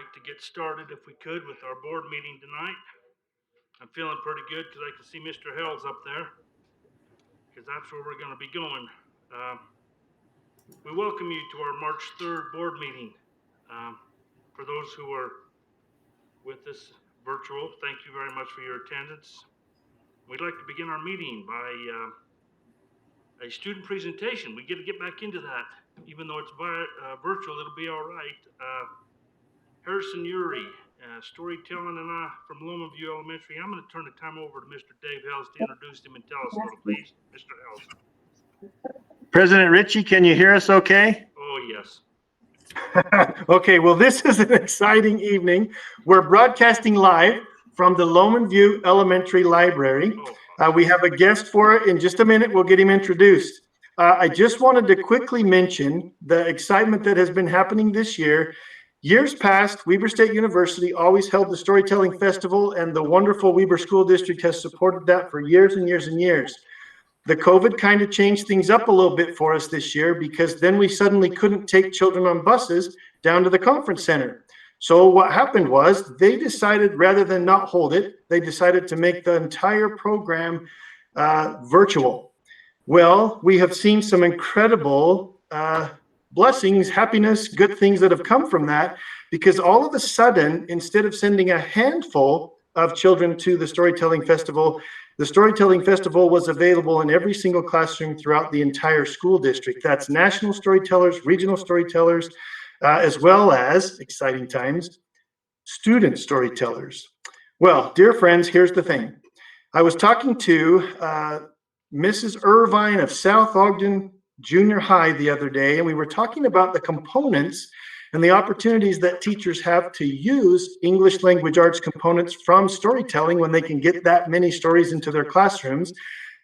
like to get started, if we could, with our board meeting tonight. I'm feeling pretty good because I can see Mr. Hell's up there, because that's where we're going to be going. We welcome you to our March 3rd board meeting. For those who are with us virtual, thank you very much for your attendance. We'd like to begin our meeting by a student presentation. We get to get back into that. Even though it's virtual, it'll be all right. Harrison Uri, storytelling from Loma View Elementary. I'm going to turn the time over to Mr. Dave Hells to introduce him and tell us a little, please. Mr. Hells. President Ritchie, can you hear us okay? Oh, yes. Okay, well, this is an exciting evening. We're broadcasting live from the Loma View Elementary Library. We have a guest for it. In just a minute, we'll get him introduced. I just wanted to quickly mention the excitement that has been happening this year. Years past, Weber State University always held the Storytelling Festival, and the wonderful Weber School District has supported that for years and years and years. The COVID kind of changed things up a little bit for us this year, because then we suddenly couldn't take children on buses down to the conference center. So what happened was they decided, rather than not hold it, they decided to make the entire program virtual. Well, we have seen some incredible blessings, happiness, good things that have come from that, because all of a sudden, instead of sending a handful of children to the Storytelling Festival, the Storytelling Festival was available in every single classroom throughout the entire school district. That's national storytellers, regional storytellers, as well as, exciting times, student storytellers. Well, dear friends, here's the thing. I was talking to Mrs. Irvine of South Ogden Junior High the other day, and we were talking about the components and the opportunities that teachers have to use English language arts components from storytelling when they can get that many stories into their classrooms.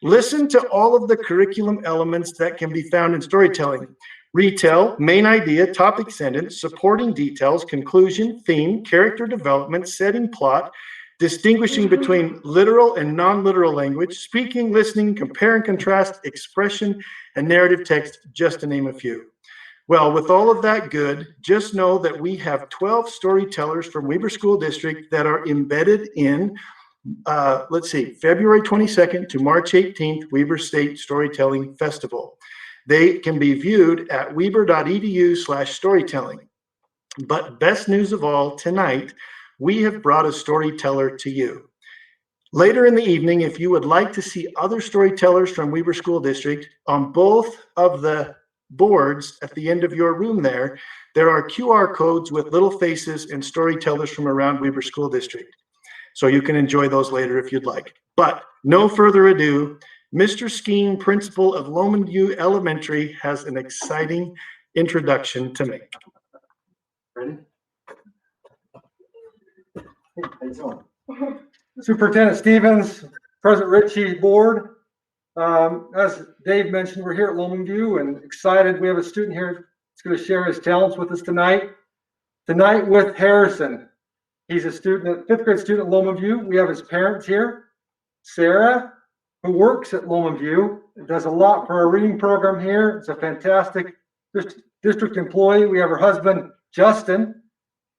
Listen to all of the curriculum elements that can be found in storytelling. Retell, main idea, topic sentence, supporting details, conclusion, theme, character development, setting plot, distinguishing between literal and non-literal language, speaking, listening, compare and contrast, expression, and narrative text, just to name a few. Well, with all of that good, just know that we have 12 storytellers from Weber School District that are embedded in, February 22nd to March 18th, Weber State Storytelling Festival. They can be viewed at weber.edu/storytelling. But best news of all, tonight, we have brought a storyteller to you. Later in the evening, if you would like to see other storytellers from Weber School District, on both of the boards at the end of your room there are QR codes with little faces and storytellers from around Weber School District. So you can enjoy those later if you'd like. But no further ado, Mr. Skeen, principal of Loma View Elementary, has an exciting introduction to make. Ready? Hey, how you doing? Superintendent Stevens, President Ritchie, board. As Dave mentioned, we're here at Loma View and excited. We have a student here that's going to share his talents with us tonight. Tonight with Harrison. He's a student, 5th grade student at Loma View. We have his parents here. Sarah, who works at Loma View, does a lot for our reading program here. It's a fantastic district employee. We have her husband, Justin,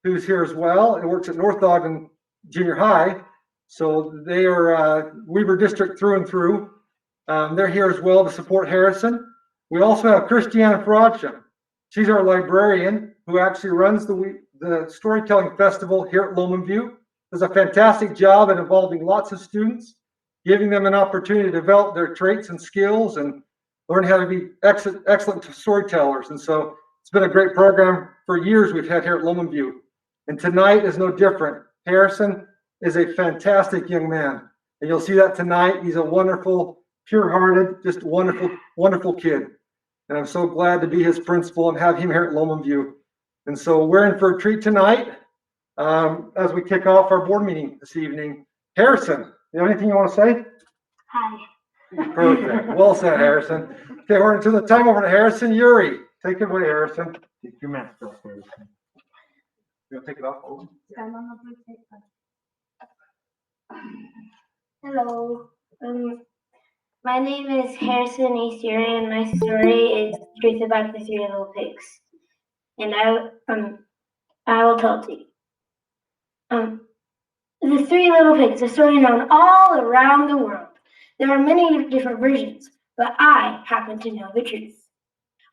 who's here as well and works at North Ogden Junior High. So they are Weber District through and through. They're here as well to support Harrison. We also have Christiana Frodsham. She's our librarian who actually runs the Storytelling Festival here at Loma View. Does a fantastic job at involving lots of students, giving them an opportunity to develop their traits and skills and learn how to be excellent storytellers. And so it's been a great program for years we've had here at Loma View. And tonight is no different. Harrison is a fantastic young man. And you'll see that tonight. He's a wonderful, pure-hearted, just wonderful, wonderful kid. And I'm so glad to be his principal and have him here at Loma View. And so we're in for a treat tonight as we kick off our board meeting this evening. Harrison, you have anything you want to say? Hi. Perfect. Well said, Harrison. Okay, we're into the time over to Harrison Uri. Take it away, Harrison. Take your mask off, Harrison. You want to take it off? Hello. My name is Harrison Uri, and my story is Truth About the Three Little Pigs. And I will tell it to you. Three Little Pigs, a story known all around the world. There are many different versions, but I happen to know the truth.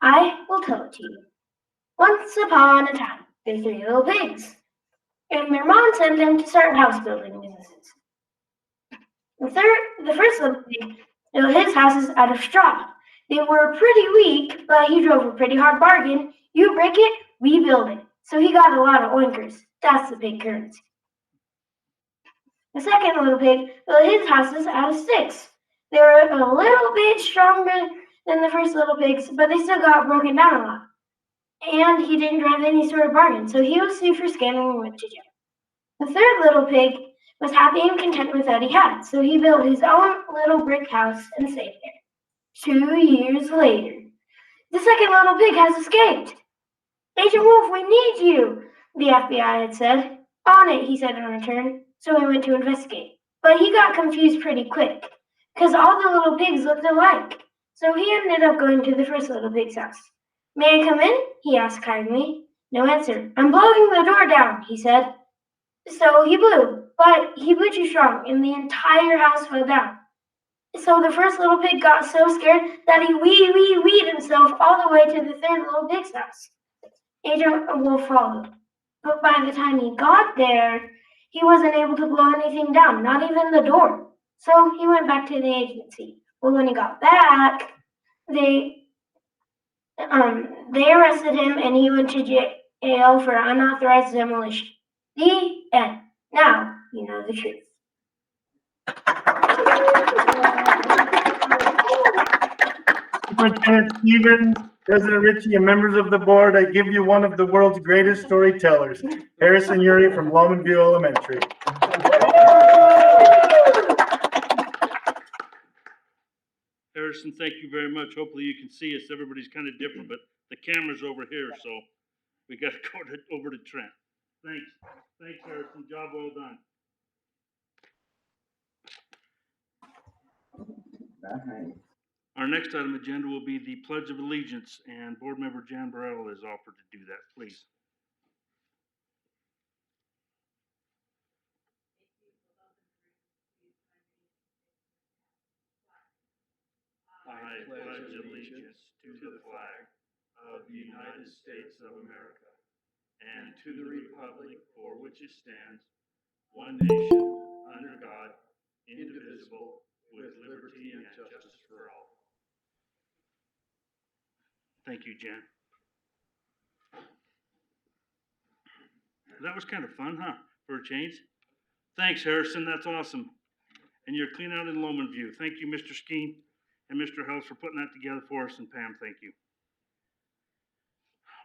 I will tell it to you. Once upon a time, there were three little pigs, and their mom sent them to start house building businesses. The first little pig built his houses out of straw. They were pretty weak, but he drove a pretty hard bargain. You break it, we build it. So he got a lot of oinkers. That's the pig currency. The second little pig built his houses out of sticks. They were a little bit stronger than the first little pigs, but they still got broken down a lot. And he didn't drive any sort of bargain, so he was sued for scamming and went to jail. The third little pig was happy and content with what he had, so he built his own little brick house and stayed there. 2 years later, the second little pig has escaped. Agent Wolf, we need you, the FBI had said. On it, he said in return, so he went to investigate. But he got confused pretty quick, because all the little pigs looked alike. So he ended up going to the first little pig's house. May I come in? He asked kindly. No answer. I'm blowing the door down, he said. So he blew, but he blew too strong, and the entire house fell down. So the first little pig got so scared that he weed himself all the way to the third little pig's house. Agent Wolf followed, but by the time he got there, he wasn't able to blow anything down, not even the door. So he went back to the agency. Well, when he got back, they arrested him and he went to jail for unauthorized demolition. The end. Now you know the truth. Superintendent Stevens, President Ritchie, and members of the board, I give you one of the world's greatest storytellers, Harrison Uri from Loman View Elementary. Harrison, thank you very much. Hopefully you can see us. Everybody's kind of different, but the camera's over here, so we got to go over to Trent. Thanks. Thanks, Harrison. Job well done. Our next item agenda will be the Pledge of Allegiance, and Board Member Jan Burrell is offered to do that. Please. I pledge allegiance to the flag of the United States of America and to the republic for which it stands, one nation, under God, indivisible, with liberty and justice for all. Thank you, Jen. That was kind of fun, huh? For a change. Thanks, Harrison. That's awesome. And you're clean out in Loman View. Thank you, Mr. Skeen and Mr. Hells for putting that together for us. And Pam, thank you.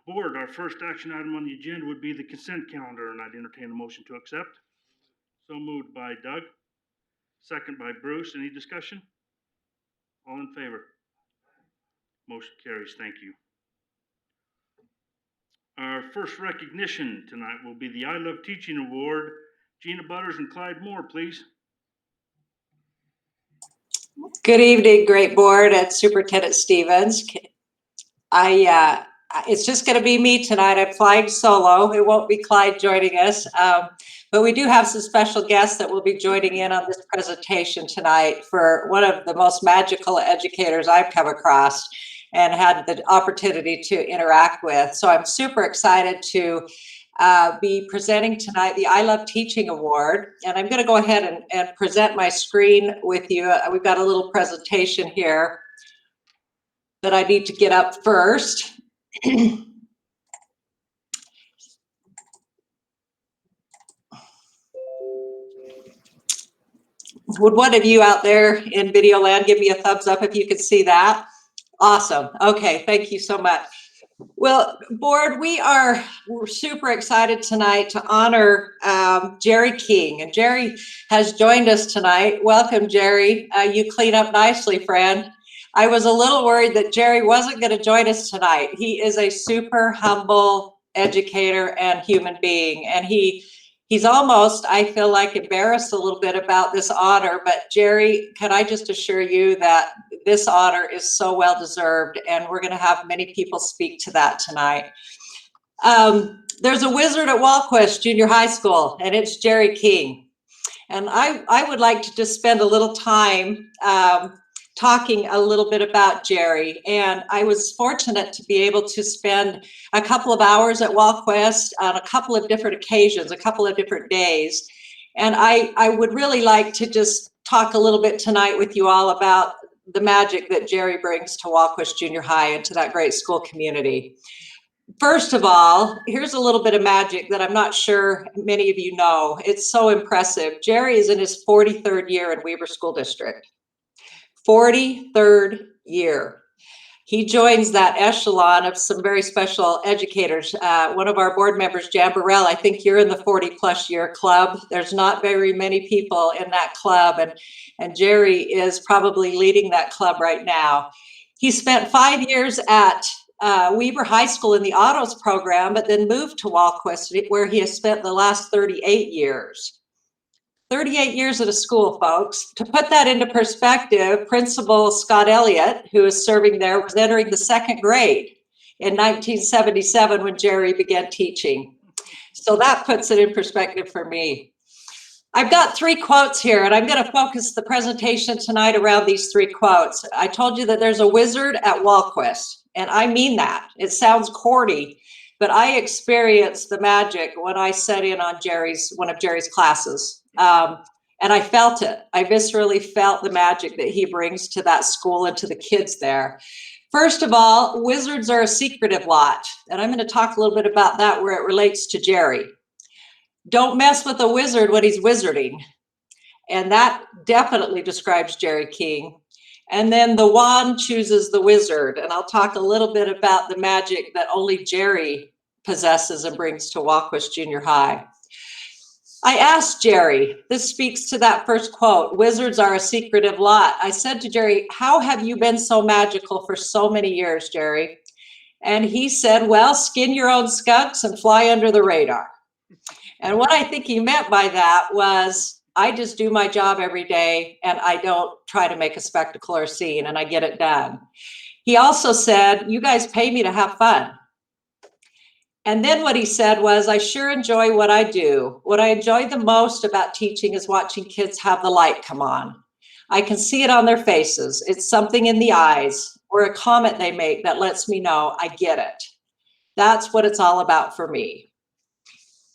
Board, our first action item on the agenda would be the consent calendar, and I'd entertain a motion to accept. So moved by Doug. Second by Bruce. Any discussion? All in favor? Motion carries. Thank you. Our first recognition tonight will be the I Love Teaching Award. Gina Butters and Clyde Moore, please. Good evening, great board and Superintendent Stevens. It's just going to be me tonight. I'm flying solo. It won't be Clyde joining us, but we do have some special guests that will be joining in on this presentation tonight for one of the most magical educators I've come across and had the opportunity to interact with. So I'm super excited to be presenting tonight the I Love Teaching Award. And I'm going to go ahead and present my screen with you. We've got a little presentation here that I need to get up first. Would one of you out there in video land give me a thumbs up if you could see that? Awesome. Okay, thank you so much. Well, board, we're super excited tonight to honor Jerry King, and Jerry has joined us tonight. Welcome, Jerry. You clean up nicely, friend. I was a little worried that Jerry wasn't going to join us tonight. He is a super humble educator and human being, and he's almost, I feel like, embarrassed a little bit about this honor. But Jerry, can I just assure you that this honor is so well deserved, and we're going to have many people speak to that tonight. There's a wizard at Walquist Junior High School, and it's Jerry King. And I would like to just spend a little time talking a little bit about Jerry. And I was fortunate to be able to spend a couple of hours at Walquest on a couple of different occasions, a couple of different days. And I would really like to just talk a little bit tonight with you all about the magic that Jerry brings to Walquest Junior High and to that great school community. First of all, here's a little bit of magic that I'm not sure many of you know. It's so impressive. Jerry is in his 43rd year in Weber School District. 43rd year. He joins that echelon of some very special educators. One of our board members, Jan Burrell, I think you're in the 40+ year club. There's not very many people in that club, and Jerry is probably leading that club right now. He spent 5 years at Weber High School in the autos program, but then moved to Walquest, where he has spent the last 38 years. 38 years at a school, folks. To put that into perspective, Principal Scott Elliott, who is serving there, was entering the 2nd grade in 1977 when Jerry began teaching. So that puts it in perspective for me. I've got 3 quotes here, and I'm going to focus the presentation tonight around these 3 quotes. I told you that there's a wizard at Walquest, and I mean that. It sounds corny, but I experienced the magic when I sat in on one of Jerry's classes. And I felt it. I viscerally felt the magic that he brings to that school and to the kids there. First of all, wizards are a secretive lot. And I'm going to talk a little bit about that where it relates to Jerry. Don't mess with a wizard when he's wizarding. And that definitely describes Jerry King. And then the wand chooses the wizard. And I'll talk a little bit about the magic that only Jerry possesses and brings to Walquest Junior High. I asked Jerry, this speaks to that first quote, wizards are a secretive lot. I said to Jerry, how have you been so magical for so many years, Jerry? And he said, well, skin your own skunks and fly under the radar. And what I think he meant by that was, I just do my job every day and I don't try to make a spectacle or scene and I get it done. He also said, you guys pay me to have fun. And then what he said was, I sure enjoy what I do. What I enjoy the most about teaching is watching kids have the light come on. I can see it on their faces. It's something in the eyes or a comment they make that lets me know I get it. That's what it's all about for me.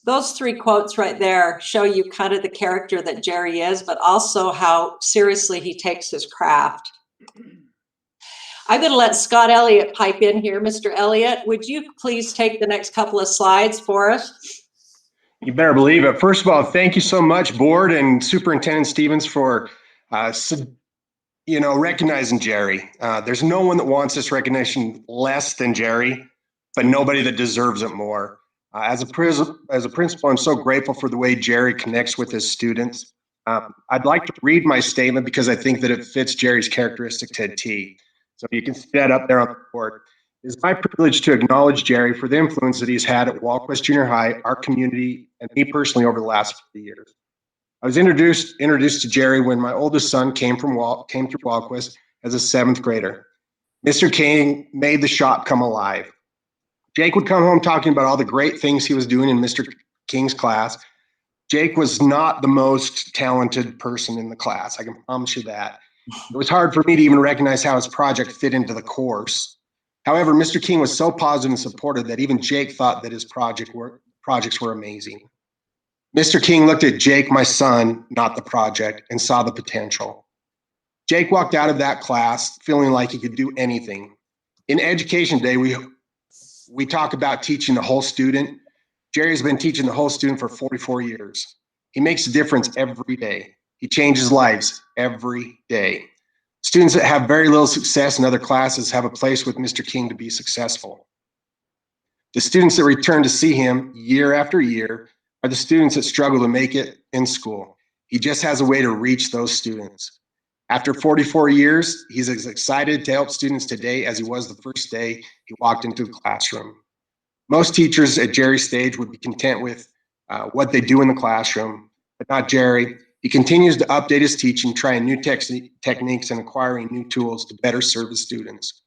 Those 3 quotes right there show you kind of the character that Jerry is, but also how seriously he takes his craft. I'm going to let Scott Elliott pipe in here. Mr. Elliott, would you please take the next couple of slides for us? You better believe it. First of all, thank you so much, Board and Superintendent Stevens, for recognizing Jerry. There's no one that wants this recognition less than Jerry, but nobody that deserves it more. As a principal, I'm so grateful for the way Jerry connects with his students. I'd like to read my statement because I think that it fits Jerry's characteristic to a T. So you can see that up there on the board. It is my privilege to acknowledge Jerry for the influence that he's had at Walquest Junior High, our community, and me personally over the last few years. I was introduced to Jerry when my oldest son came through Walquest as a 7th grader. Mr. King made the shop come alive. Jake would come home talking about all the great things he was doing in Mr. King's class. Jake was not the most talented person in the class, I can promise you that. It was hard for me to even recognize how his project fit into the course. However, Mr. King was so positive and supportive that even Jake thought that his projects were amazing. Mr. King looked at Jake, my son, not the project, and saw the potential. Jake walked out of that class feeling like he could do anything. In Education Day, we talk about teaching the whole student. Jerry's been teaching the whole student for 44 years. He makes a difference every day. He changes lives every day. Students that have very little success in other classes have a place with Mr. King to be successful. The students that return to see him year after year are the students that struggle to make it in school. He just has a way to reach those students. After 44 years, he's as excited to help students today as he was the first day he walked into the classroom. Most teachers at Jerry's stage would be content with what they do in the classroom, but not Jerry. He continues to update his teaching, trying new techniques and acquiring new tools to better serve his students.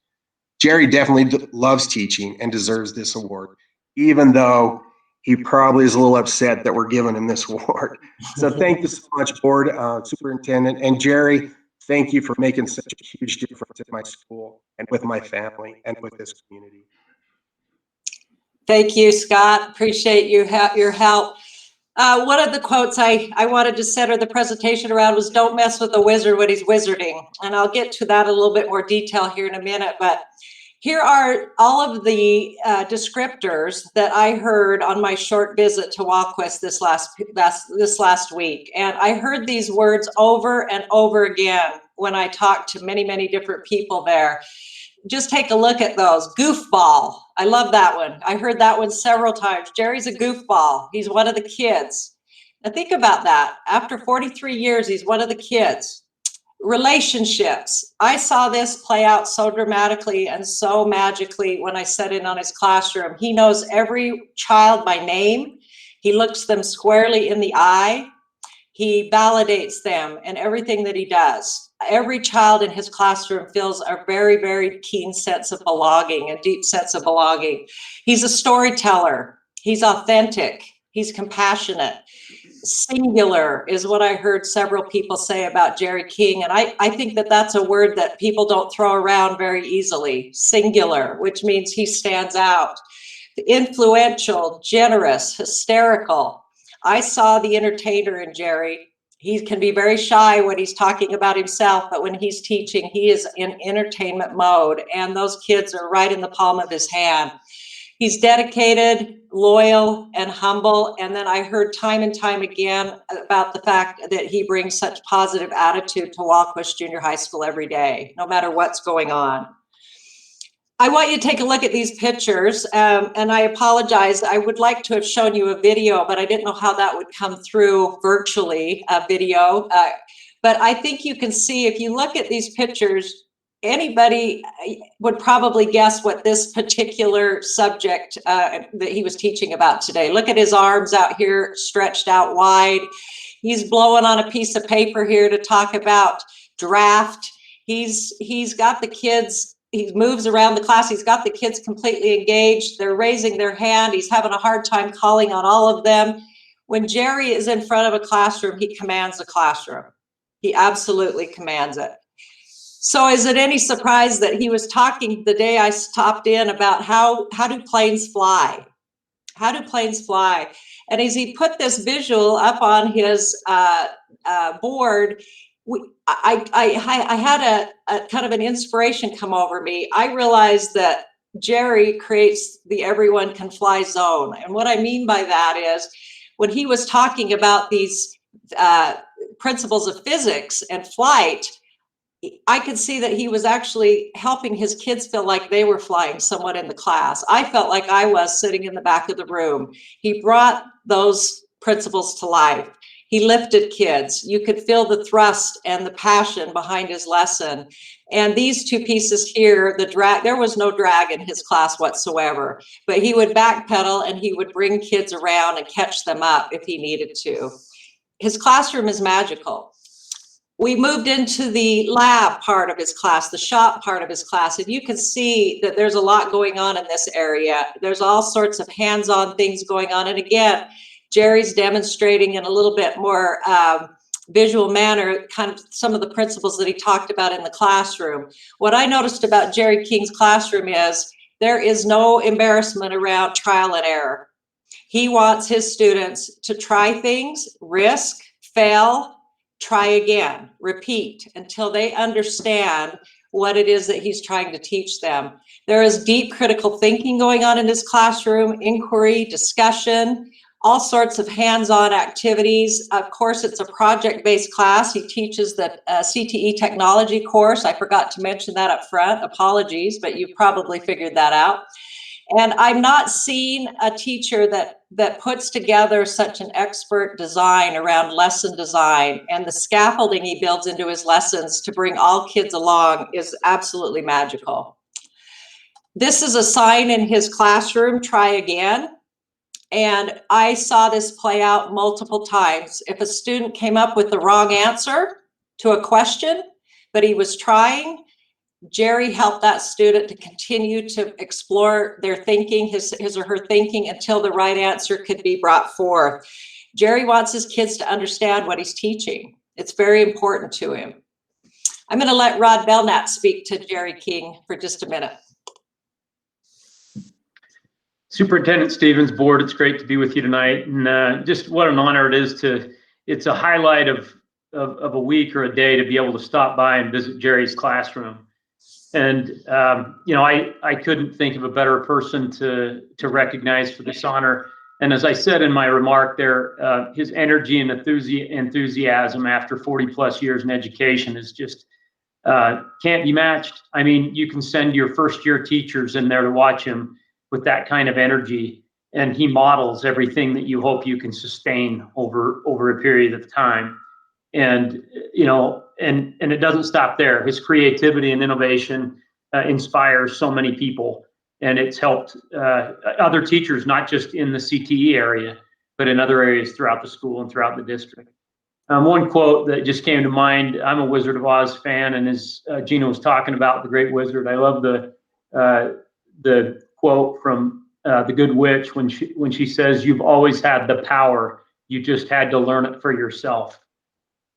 Jerry definitely loves teaching and deserves this award, even though he probably is a little upset that we're giving him this award. So thank you so much, board, superintendent, and Jerry. Thank you for making such a huge difference at my school and with my family and with this community. Thank you, Scott. Appreciate your help. One of the quotes I wanted to center the presentation around was "Don't mess with the wizard when he's wizarding." And I'll get to that a little bit more detail here in a minute. But here are all of the descriptors that I heard on my short visit to Walquist this last week. And I heard these words over and over again when I talked to many, many different people there. Just take a look at those. Goofball. I love that one. I heard that one several times. Jerry's a goofball. He's one of the kids. Now think about that. After 43 years, he's one of the kids. Relationships. I saw this play out so dramatically and so magically when I sat in on his classroom. He knows every child by name. He looks them squarely in the eye. He validates them in everything that he does. Every child in his classroom feels a very, very keen sense of belonging, a deep sense of belonging. He's a storyteller. He's authentic. He's compassionate. Singular is what I heard several people say about Jerry King. And I think that that's a word that people don't throw around very easily. Singular, which means he stands out. Influential, generous, hysterical. I saw the entertainer in Jerry. He can be very shy when he's talking about himself, but when he's teaching, he is in entertainment mode, and those kids are right in the palm of his hand. He's dedicated, loyal, and humble. And then I heard time and time again about the fact that he brings such positive attitude to Walquist Junior High School every day, no matter what's going on. I want you to take a look at these pictures, and I apologize. I would like to have shown you a video, but I didn't know how that would come through virtually, a video. But I think you can see, if you look at these pictures, anybody would probably guess what this particular subject that he was teaching about today. Look at his arms out here, stretched out wide. He's blowing on a piece of paper here to talk about draft. He's got the kids. He moves around the class. He's got the kids completely engaged. They're raising their hand. He's having a hard time calling on all of them. When Jerry is in front of a classroom, he commands the classroom. He absolutely commands it. So is it any surprise that he was talking the day I stopped in about how do planes fly? How do planes fly? And as he put this visual up on his board, I had a kind of an inspiration come over me. I realized that Jerry creates the everyone can fly zone. And what I mean by that is when he was talking about these principles of physics and flight, I could see that he was actually helping his kids feel like they were flying somewhat in the class. I felt like I was sitting in the back of the room. He brought those principles to life. He lifted kids. You could feel the thrust and the passion behind his lesson. And these two pieces here, there was no drag in his class whatsoever, but he would backpedal and he would bring kids around and catch them up if he needed to. His classroom is magical. We moved into the lab part of his class, the shop part of his class, and you can see that there's a lot going on in this area. There's all sorts of hands-on things going on. And again, Jerry's demonstrating in a little bit more visual manner kind of some of the principles that he talked about in the classroom. What I noticed about Jerry King's classroom is there is no embarrassment around trial and error. He wants his students to try things, risk, fail, try again, repeat until they understand what it is that he's trying to teach them. There is deep critical thinking going on in this classroom, inquiry, discussion, all sorts of hands-on activities. Of course, it's a project-based class. He teaches the CTE technology course. I forgot to mention that up front. Apologies, but you probably figured that out. And I've not seen a teacher that puts together such an expert design around lesson design, and the scaffolding he builds into his lessons to bring all kids along is absolutely magical. This is a sign in his classroom, try again. And I saw this play out multiple times. If a student came up with the wrong answer to a question, but he was trying, Jerry helped that student to continue to explore their thinking, his or her thinking, until the right answer could be brought forth. Jerry wants his kids to understand what he's teaching. It's very important to him. I'm going to let Rod Belknap speak to Jerry King for just a minute. Superintendent Stevens, board, it's great to be with you tonight. And just what an honor it is it's a highlight of a week or a day to be able to stop by and visit Jerry's classroom. And, you know, I couldn't think of a better person to recognize for this honor. And as I said in my remark there, his energy and enthusiasm after 40 plus years in education is just can't be matched. I mean, you can send your first year teachers in there to watch him with that kind of energy, and he models everything that you hope you can sustain over a period of time. And, you know, and it doesn't stop there. His creativity and innovation inspires so many people, and it's helped other teachers, not just in the CTE area, but in other areas throughout the school and throughout the district. One quote that just came to mind, I'm a Wizard of Oz fan, and as Gina was talking about the Great Wizard, I love the quote from the Good Witch when she says, "You've always had the power, you just had to learn it for yourself."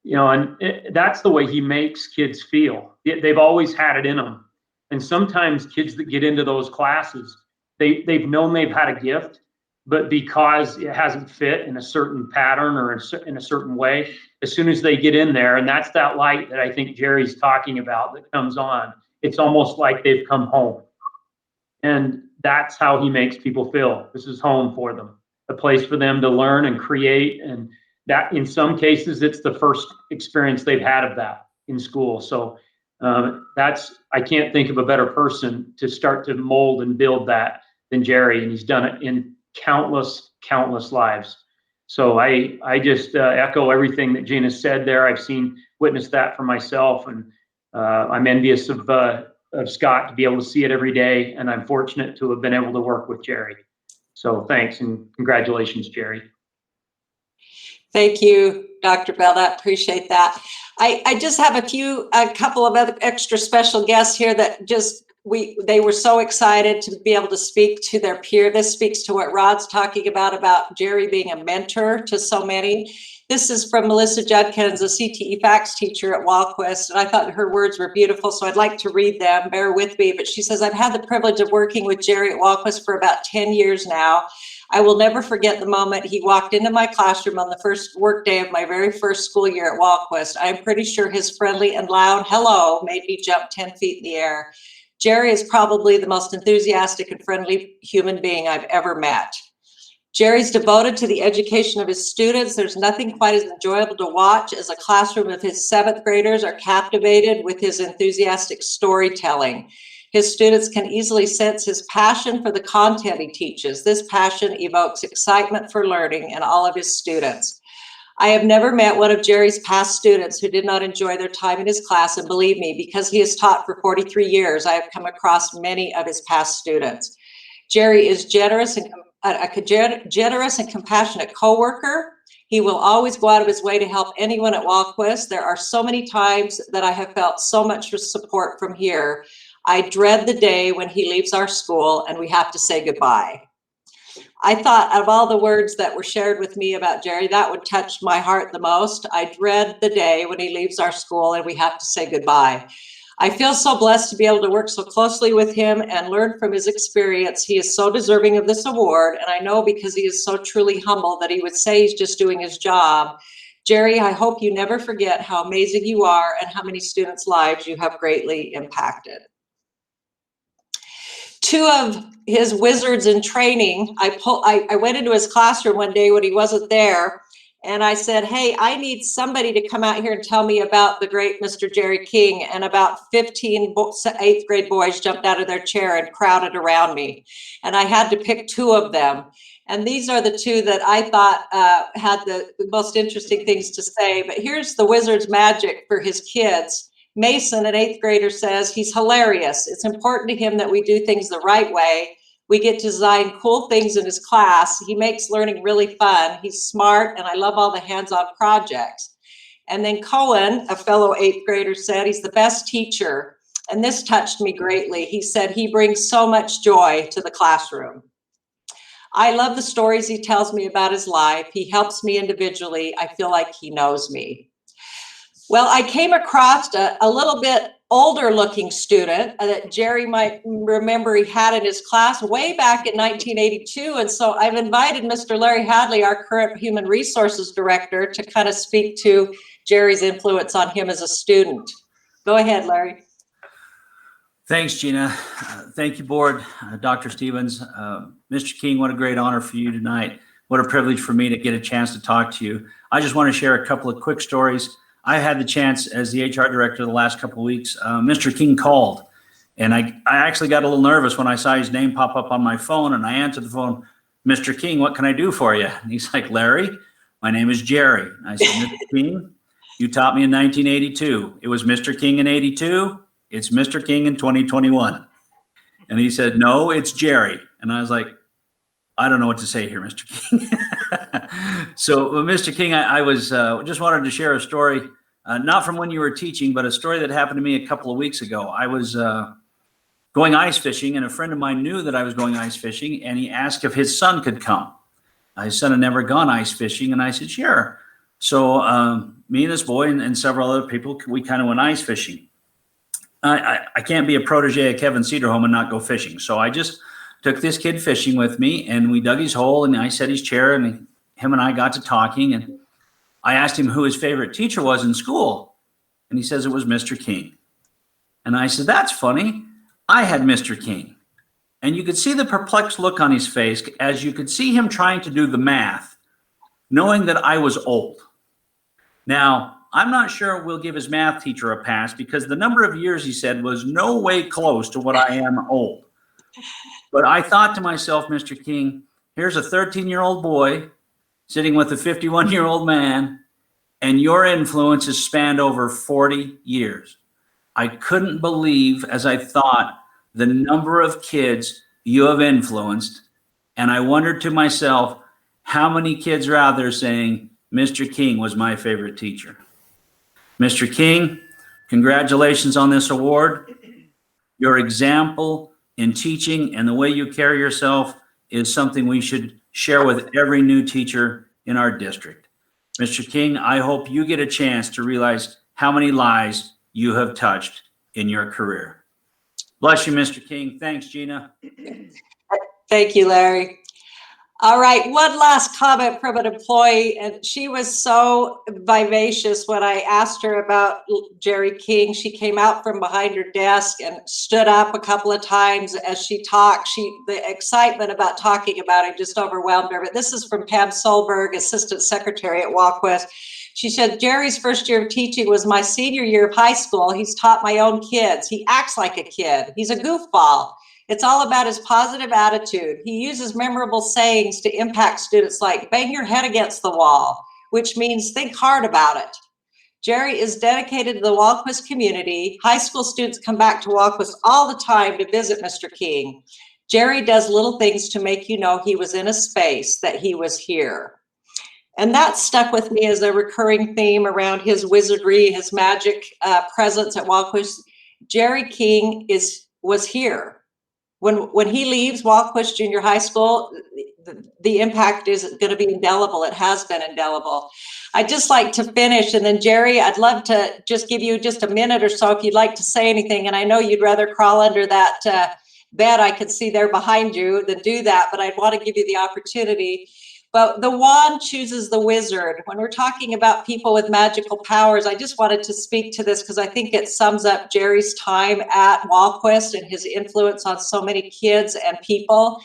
You know, and that's the way he makes kids feel. They've always had it in them. And sometimes kids that get into those classes, they've known they've had a gift, but because it hasn't fit in a certain pattern or in a certain way, as soon as they get in there, and that's that light that I think Jerry's talking about that comes on, it's almost like they've come home. And that's how he makes people feel. This is home for them, a place for them to learn and create. And that in some cases, it's the first experience they've had of that in school. So I can't think of a better person to start to mold and build that than Jerry. And he's done it in countless lives. So I just echo everything that Gina said there. I've witnessed that for myself, and I'm envious of Scott to be able to see it every day, and I'm fortunate to have been able to work with Jerry. So thanks and congratulations, Jerry. Thank you, Dr. Bell. I appreciate that. I just have a couple of other extra special guests here that they were so excited to be able to speak to their peer. This speaks to what Rod's talking about Jerry being a mentor to so many. This is from Melissa Judkins, a CTE FACS teacher at Walquist, and I thought her words were beautiful, so I'd like to read them. Bear with me. But she says, "I've had the privilege of working with Jerry at Walquist for about 10 years now. I will never forget the moment he walked into my classroom on the first work day of my very first school year at Walquist. I'm pretty sure his friendly and loud hello made me jump 10 feet in the air. Jerry is probably the most enthusiastic and friendly human being I've ever met. Jerry's devoted to the education of his students. There's nothing quite as enjoyable to watch as a classroom of his 7th graders are captivated with his enthusiastic storytelling. His students can easily sense his passion for the content he teaches. This passion evokes excitement for learning in all of his students. I have never met one of Jerry's past students who did not enjoy their time in his class, and believe me, because he has taught for 43 years, I have come across many of his past students. Jerry is a generous and compassionate coworker. He will always go out of his way to help anyone at Walquist. There are so many times that I have felt so much support from here. I dread the day when he leaves our school and we have to say goodbye." I thought of all the words that were shared with me about Jerry, that would touch my heart the most. I dread the day when he leaves our school and we have to say goodbye. I feel so blessed to be able to work so closely with him and learn from his experience. He is so deserving of this award, and I know because he is so truly humble that he would say he's just doing his job. Jerry, I hope you never forget how amazing you are and how many students' lives you have greatly impacted. 2 of his wizards in training, I went into his classroom one day when he wasn't there, and I said, "Hey, I need somebody to come out here and tell me about the great Mr. Jerry King." And about 15 8th grade boys jumped out of their chair and crowded around me. And I had to pick 2 of them. And these are the 2 that I thought had the most interesting things to say. But here's the wizard's magic for his kids. Mason, an 8th grader, says he's hilarious. It's important to him that we do things the right way. We get to design cool things in his class. He makes learning really fun. He's smart, and I love all the hands-on projects. And then Cohen, a fellow 8th grader, said he's the best teacher. and this touched me greatly. He said, "He brings so much joy to the classroom. I love the stories he tells me about his life. He helps me individually. I feel like he knows me." Well, I came across a little bit older looking student that Jerry might remember he had in his class way back in 1982. And so I've invited Mr. Larry Hadley, our current Human Resources Director, to kind of speak to Jerry's influence on him as a student. Go ahead, Larry. Thanks, Gina. Thank you, Board. Dr. Stevens, Mr. King, what a great honor for you tonight. What a privilege for me to get a chance to talk to you. I just want to share a couple of quick stories. I had the chance as the HR director the last couple of weeks. Mr. King called, and I actually got a little nervous when I saw his name pop up on my phone, and I answered the phone, "Mr. King, what can I do for you?" And he's like, "Larry, my name is Jerry." And I said, "Mr. King, you taught me in 1982. It was Mr. King in 82. It's Mr. King in 2021. And he said, "No, it's Jerry." And I was like, "I don't know what to say here, Mr. King." So, Mr. King, I was just wanted to share a story, not from when you were teaching, but a story that happened to me a couple of weeks ago. I was going ice fishing, and a friend of mine knew that I was going ice fishing, and he asked if his son could come. His son had never gone ice fishing, and I said, "Sure." So me and this boy and several other people, we kind of went ice fishing. I can't be a protege of Kevin Cederholm and not go fishing. So I just took this kid fishing with me, and we dug his hole, and I set his chair, and him and I got to talking, and I asked him who his favorite teacher was in school, and he says it was Mr. King. And I said, "That's funny. I had Mr. King." And you could see the perplexed look on his face as you could see him trying to do the math, knowing that I was old. Now, I'm not sure we'll give his math teacher a pass because the number of years he said was no way close to what I am old. But I thought to myself, Mr. King, here's a 13-year-old boy sitting with a 51-year-old man, and your influence has spanned over 40 years. I couldn't believe, as I thought, the number of kids you have influenced. And I wondered to myself, how many kids are out there saying, "Mr. King was my favorite teacher"? Mr. King, congratulations on this award. Your example in teaching and the way you carry yourself is something we should share with every new teacher in our district. Mr. King, I hope you get a chance to realize how many lives you have touched in your career. Bless you, Mr. King. Thanks, Gina. Thank you, Larry. All right, one last comment from an employee, and she was so vivacious when I asked her about Jerry King. She came out from behind her desk and stood up a couple of times as she talked. The excitement about talking about it just overwhelmed her. But this is from Pam Soelberg, Assistant Secretary at Walkwest. She said, "Jerry's first year of teaching was my senior year of high school. He's taught my own kids. He acts like a kid. He's a goofball. It's all about his positive attitude. He uses memorable sayings to impact students like bang your head against the wall, which means think hard about it. Jerry is dedicated to the Walkwest community. High school students come back to Walkwest all the time to visit Mr. King. Jerry does little things to make you know he was in a space, that he was here." And that stuck with me as a recurring theme around his wizardry, his magic presence at Walkwest. Jerry King was here. When he leaves Walkwest Junior High School, the impact is going to be indelible. It has been indelible. I'd just like to finish, and then Jerry, I'd love to just give you just a minute or so if you'd like to say anything. And I know you'd rather crawl under that bed I could see there behind you than do that, but I'd want to give you the opportunity. But the wand chooses the wizard. When we're talking about people with magical powers, I just wanted to speak to this because I think it sums up Jerry's time at Walkwest and his influence on so many kids and people.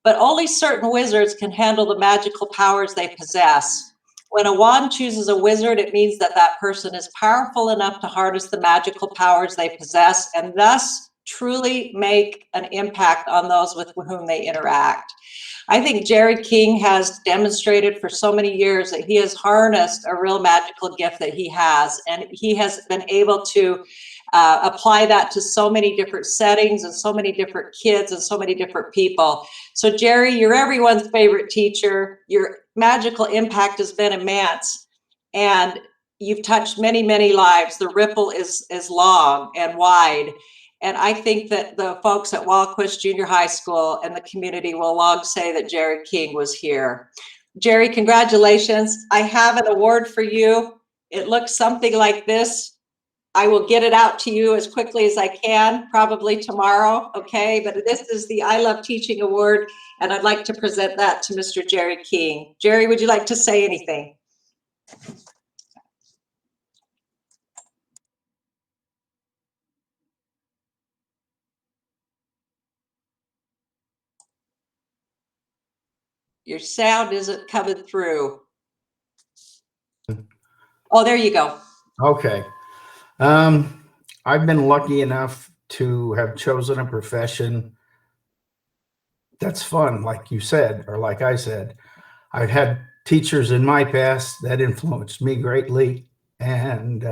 But only certain wizards can handle the magical powers they possess. When a wand chooses a wizard, it means that that person is powerful enough to harness the magical powers they possess and thus truly make an impact on those with whom they interact. I think Jerry King has demonstrated for so many years that he has harnessed a real magical gift that he has, and he has been able to apply that to so many different settings and so many different kids and so many different people. So Jerry, you're everyone's favorite teacher. Your magical impact has been immense, and you've touched many, many lives. The ripple is long and wide. And I think that the folks at Walquist Junior High School and the community will long say that Jerry King was here. Jerry, congratulations. I have an award for you. It looks something like this. I will get it out to you as quickly as I can, probably tomorrow, okay? But this is the I Love Teaching Award, and I'd like to present that to Mr. Jerry King. Jerry, would you like to say anything? Your sound isn't coming through. Oh, there you go. Okay. I've been lucky enough to have chosen a profession that's fun, like you said, or like I said. I've had teachers in my past that influenced me greatly, and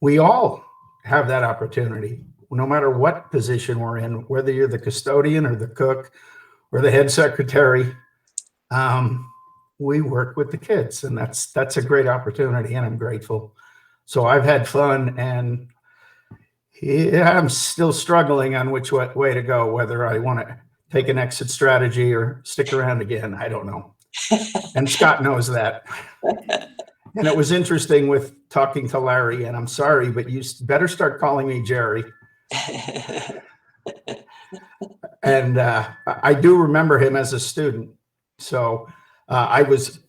we all have that opportunity, no matter what position we're in, whether you're the custodian or the cook or the head secretary. We work with the kids, and that's a great opportunity, and I'm grateful. So I've had fun, and yeah, I'm still struggling on which way to go, whether I want to take an exit strategy or stick around again. I don't know. And Scott knows that. And it was interesting with talking to Larry, and I'm sorry, but you better start calling me Jerry. And I do remember him as a student. So I was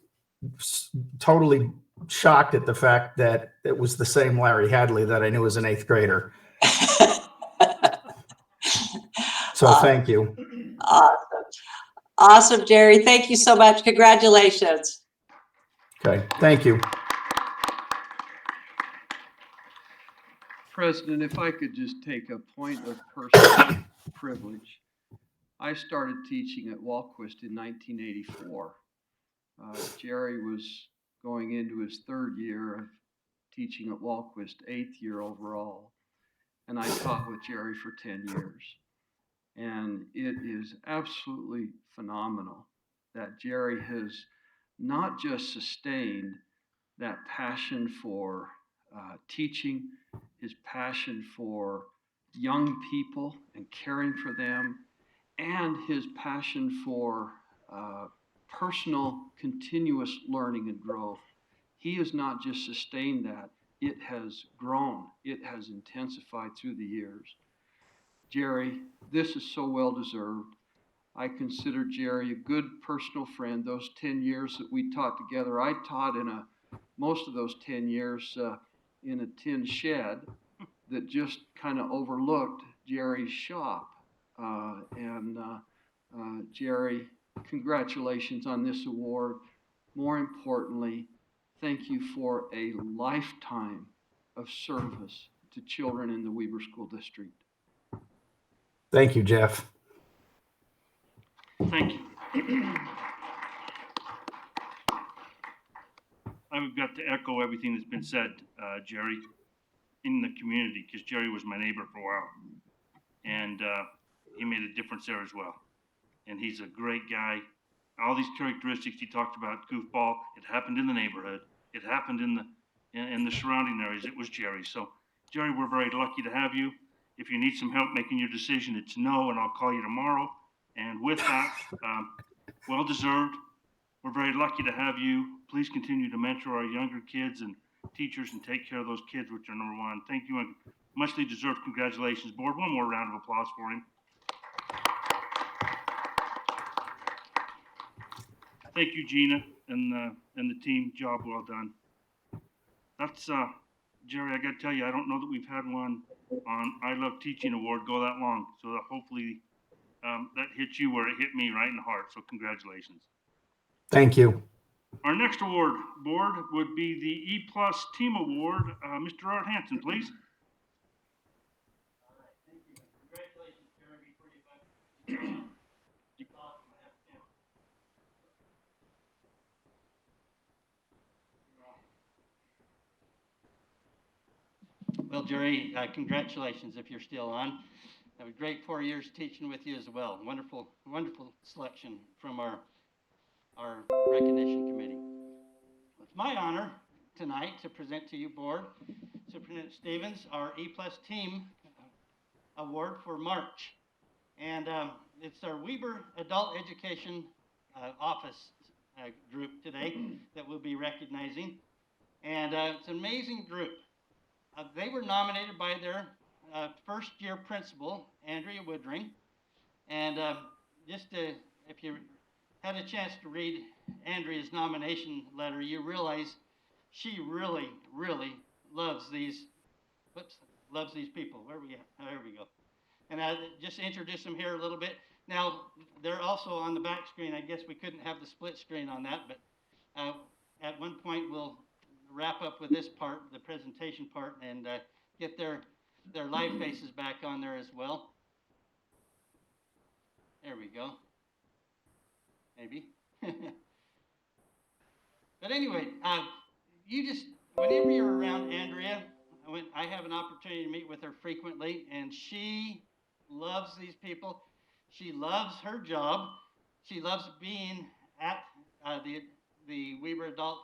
totally shocked at the fact that it was the same Larry Hadley that I knew as an 8th grader. So thank you. Awesome. Awesome, Jerry. Thank you so much. Congratulations. Okay, thank you. President, if I could just take a point of personal privilege. I started teaching at Walquist in 1984. Jerry was going into his 3rd year of teaching at Walquist, 8th year overall. And I taught with Jerry for 10 years. And it is absolutely phenomenal that Jerry has not just sustained that passion for teaching, his passion for young people and caring for them, and his passion for personal continuous learning and growth. He has not just sustained that, it has grown, it has intensified through the years. Jerry, this is so well deserved. I consider Jerry a good personal friend. Those 10 years that we taught together, I taught in most of those 10 years in a tin shed that just kind of overlooked Jerry's shop. Jerry, congratulations on this award. More importantly, thank you for a lifetime of service to children in the Weber School District. Thank you, Jeff. Thank you. I've got to echo everything that's been said, Jerry, in the community, because Jerry was my neighbor for a while. And he made a difference there as well. And he's a great guy. All these characteristics he talked about, goofball, it happened in the neighborhood. It happened in the surrounding areas. It was Jerry. So, Jerry, we're very lucky to have you. If you need some help making your decision, it's no, and I'll call you tomorrow. And with that, well deserved. We're very lucky to have you. Please continue to mentor our younger kids and teachers and take care of those kids, which are number one. Thank you and muchly deserved congratulations, board. One more round of applause for him. Thank you, Gina and the team. Job well done. That's Jerry. I got to tell you, I don't know that we've had one on I Love Teaching Award go that long. So hopefully that hit you where it hit me right in the heart. So congratulations. Thank you. Our next award, board, would be the E+ Team Award. Mr. Art Hansen, please. All right, thank you. Congratulations, Jeremy, before you back. Well, Jerry, congratulations if you're still on. Have a great 4 years teaching with you as well. Wonderful, wonderful selection from our recognition committee. It's my honor tonight to present to you, board, Superintendent Stevens, our E+ team Award for March. And it's our Weber Adult Education Office group today that we'll be recognizing. And it's an amazing group. They were nominated by their first-year principal, Andrea Woodring. And if you had a chance to read Andrea's nomination letter, you realize she really, really loves these people. Where are we at? Oh, there we go. And I just introduce them here a little bit. Now, they're also on the back screen. I guess we couldn't have the split screen on that, but at one point we'll wrap up with this part, the presentation part, and get their live faces back on there as well. There we go. Maybe. But anyway, whenever you're around Andrea, I have an opportunity to meet with her frequently, and she loves these people. She loves her job. She loves being at the Weber Adult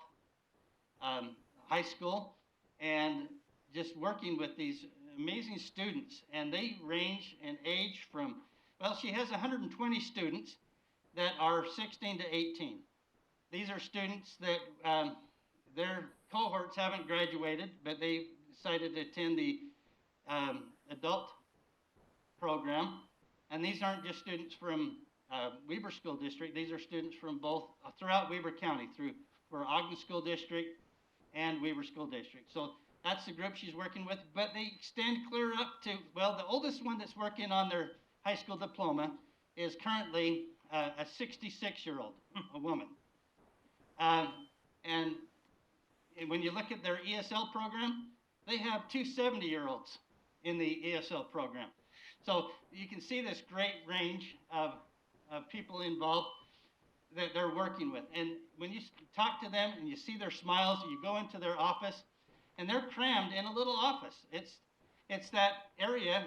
High School and just working with these amazing students. And they range in age from, well, she has 120 students that are 16 to 18. These are students that their cohorts haven't graduated, but they decided to attend the adult program. And these aren't just students from Weber School District. These are students from both throughout Weber County, for Ogden School District and Weber School District. So that's the group she's working with. But they extend clear up to, well, the oldest one that's working on their high school diploma is currently a 66-year-old, a woman. And when you look at their ESL program, they have two 70-year-olds in the ESL program. So you can see this great range of people involved that they're working with. And when you talk to them and you see their smiles, you go into their office, and they're crammed in a little office. It's that area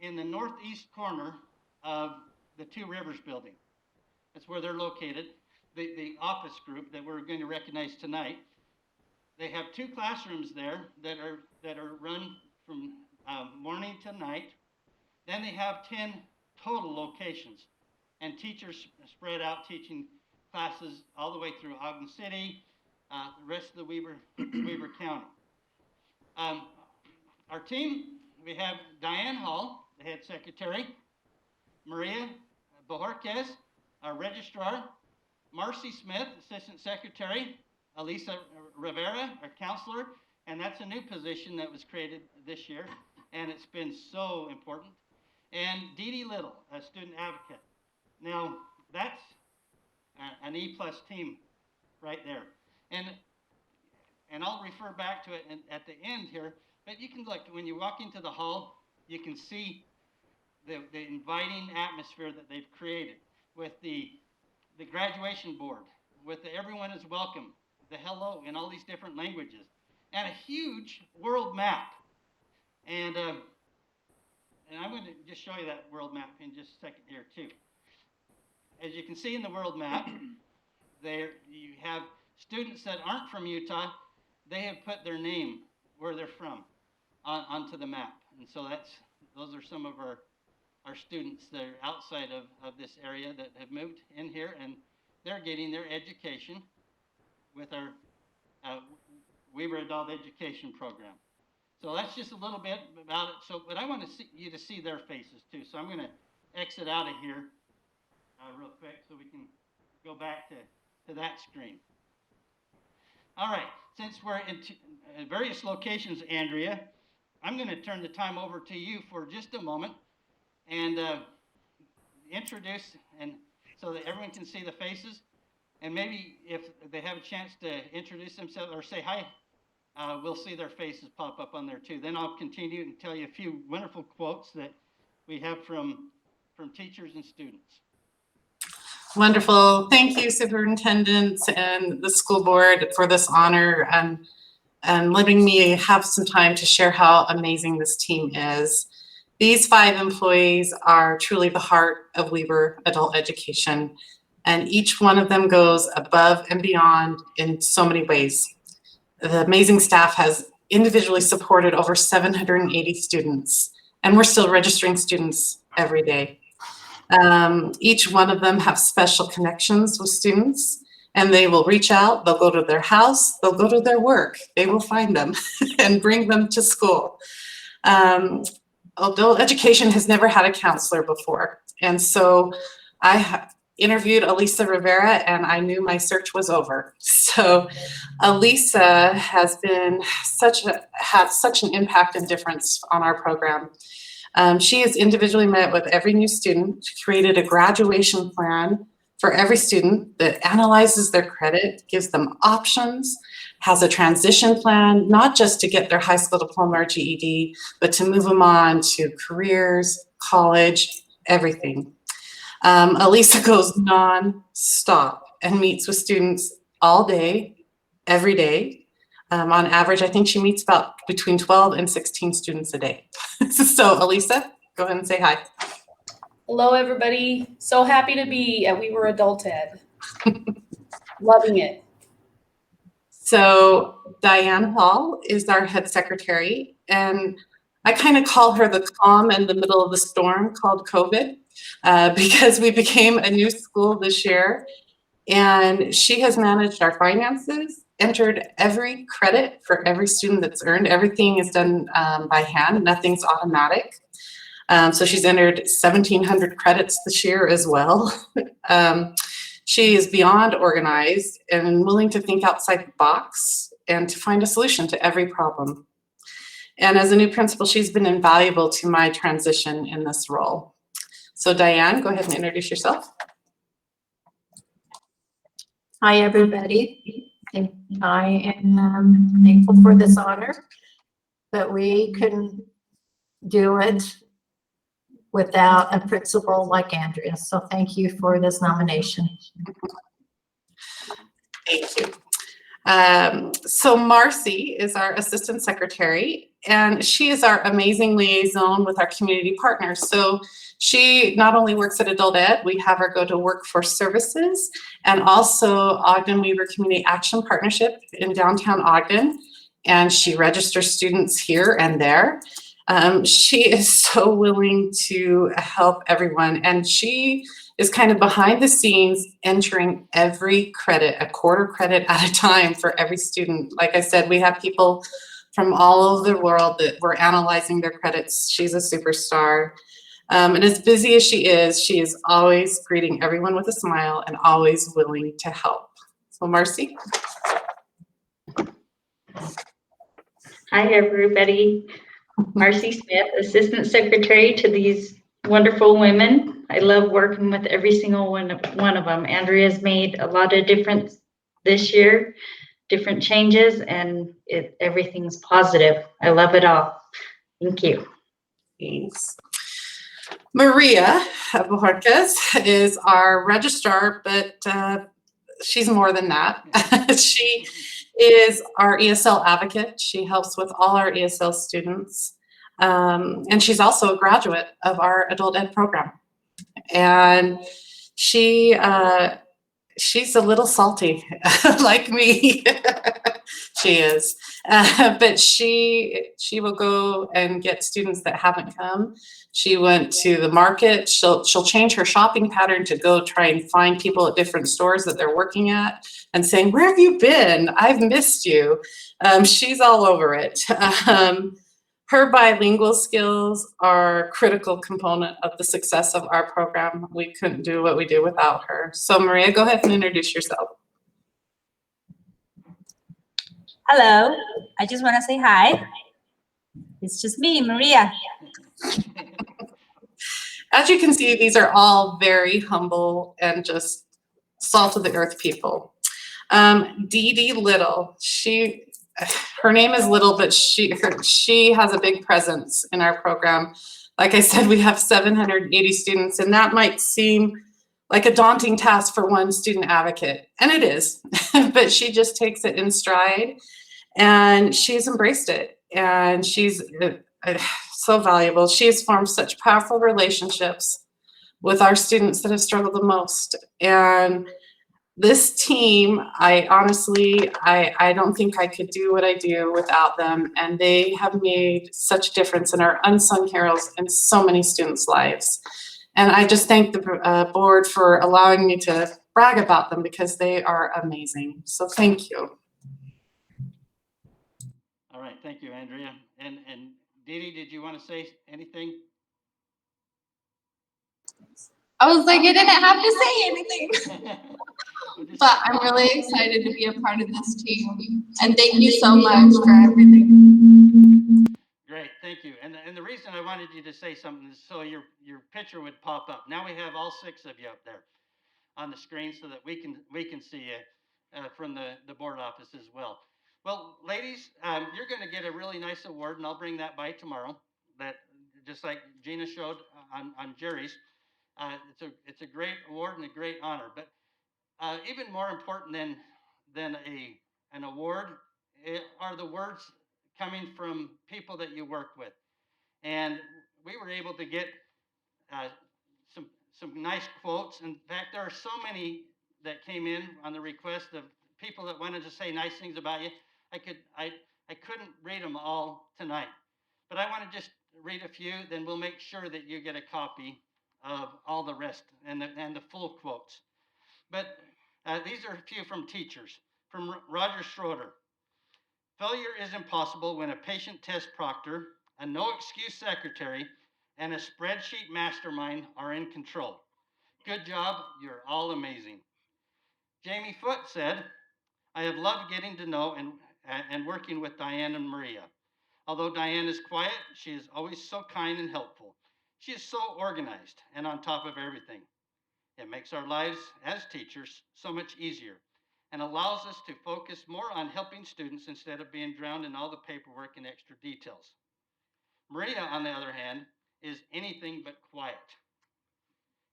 in the northeast corner of the Two Rivers building. That's where they're located. The office group that we're going to recognize tonight, they have two classrooms there that are run from morning to night. Then they have 10 total locations, and teachers spread out teaching classes all the way through Ogden City, the rest of the Weber County. Our team, we have Diane Hall, the head secretary, Maria Bojorquez, our registrar, Marcy Smith, assistant secretary, Elisa Rivera, our counselor, and that's a new position that was created this year, and it's been so important. And Dee Dee Little, a student advocate. Now, that's an E-plus team right there. And I'll refer back to it at the end here, but you can look, when you walk into the hall, you can see the inviting atmosphere that they've created with the graduation board, with the everyone is welcome, the hello in all these different languages, and a huge world map. And I'm going to just show you that world map in just a second here too. As you can see in the world map, there you have students that aren't from Utah. They have put their name where they're from onto the map. And so those are some of our students that are outside of this area that have moved in here, and they're getting their education with our Weber Adult Education Program. So that's just a little bit about it. So, but I want you to see their faces too. So I'm going to exit out of here real quick so we can go back to that screen. All right, since we're in various locations, Andrea, I'm going to turn the time over to you for just a moment and introduce, and so that everyone can see the faces. And maybe if they have a chance to introduce themselves or say hi, we'll see their faces pop up on there too. Then I'll continue and tell you a few wonderful quotes that we have from teachers and students. Wonderful. Thank you, superintendents and the school board for this honor and letting me have some time to share how amazing this team is. These 5 employees are truly the heart of Weber Adult Education, and each one of them goes above and beyond in so many ways. The amazing staff has individually supported over 780 students and we're still registering students every day. Each one of them have special connections with students, and they will reach out, they'll go to their house, they'll go to their work, they will find them and bring them to school. Adult education has never had a counselor before, and so I interviewed Elisa Rivera, and I knew my search was over. So Elisa has been had such an impact and difference on our program. She has individually met with every new student, created a graduation plan for every student that analyzes their credit, gives them options, has a transition plan, not just to get their high school diploma or GED, but to move them on to careers, college, everything. Elisa goes non-stop and meets with students all day, every day. On average, I think she meets about between 12 and 16 students a day. So Elisa, go ahead and say hi. Hello, everybody. So happy to be at We Were Adult Ed. Loving it. So Diane Hall is our head secretary, and I kind of call her the calm in the middle of the storm called COVID, because we became a new school this year, and she has managed our finances, entered every credit for every student that's earned. Everything is done by hand, nothing's automatic. So she's entered 1,700 credits this year as well. She is beyond organized and willing to think outside the box and to find a solution to every problem. And as a new principal, she's been invaluable to my transition in this role. So Diane, go ahead and introduce yourself. Hi, everybody. I am thankful for this honor that we couldn't do it without a principal like Andrea. So thank you for this nomination. Thank you. So Marcy is our assistant secretary, and she is our amazing liaison with our community partners. So she not only works at Adult Ed, we have her go to Workforce Services, and also Ogden Weaver Community Action Partnership in downtown Ogden, and she registers students here and there. She is so willing to help everyone, and she is kind of behind the scenes entering every credit, a quarter credit at a time for every student. Like I said, we have people from all over the world that we're analyzing their credits. She's a superstar. And as busy as she is always greeting everyone with a smile and always willing to help. So Marcy. Hi, everybody. Marcy Smith, Assistant Secretary to these wonderful women. I love working with every single one of them. Andrea's made a lot of difference this year, different changes, and everything's positive. I love it all. Thank you. Thanks. Maria Bojorquez is our registrar, but she's more than that. She is our ESL advocate. She helps with all our ESL students. And she's also a graduate of our adult ed program. And she's a little salty, like me. She is. But she will go and get students that haven't come. She went to the market. She'll change her shopping pattern to go try and find people at different stores that they're working at and saying, "Where have you been? I've missed you." She's all over it. Her bilingual skills are a critical component of the success of our program. We couldn't do what we do without her. So Maria, go ahead and introduce yourself. Hello, I just want to say hi. It's just me, Maria. As you can see, these are all very humble and just salt of the earth people. Dee Dee Little, her name is Little, but she has a big presence in our program. Like I said, we have 780 students, and that might seem like a daunting task for one student advocate, and it is, but she just takes it in stride, and she's embraced it, and she's so valuable. She has formed such powerful relationships with our students that have struggled the most, and This team, I honestly, I don't think I could do what I do without them. And they have made such a difference in our unsung heroes in so many students' lives. And I just thank the board for allowing me to brag about them because they are amazing. So thank you. All right, thank you, Andrea. And Dee Dee, did you want to say anything? I was like, I didn't have to say anything. But I'm really excited to be a part of this team. And thank you so much for everything. Great, thank you. And the reason I wanted you to say something is so your picture would pop up. Now we have all 6 of you up there on the screen so that we can see you from the board office as well. Well, ladies, you're going to get a really nice award, and I'll bring that by tomorrow. That just like Gina showed on Jerry's, it's a great award and a great honor. But even more important than an award are the words coming from people that you work with. And we were able to get some nice quotes. In fact, there are so many that came in on the request of people that wanted to say nice things about you. I couldn't read them all tonight, but I want to just read a few. Then we'll make sure that you get a copy of all the rest and the full quotes. But these are a few from teachers. From Roger Schroeder. Failure is impossible when a patient test proctor, a no excuse secretary, and a spreadsheet mastermind are in control. Good job, you're all amazing. Jamie Foote said, I have loved getting to know and working with Diane and Maria. Although Diane is quiet, she is always so kind and helpful. She is so organized and on top of everything. It makes our lives as teachers so much easier and allows us to focus more on helping students instead of being drowned in all the paperwork and extra details. Maria, on the other hand, is anything but quiet.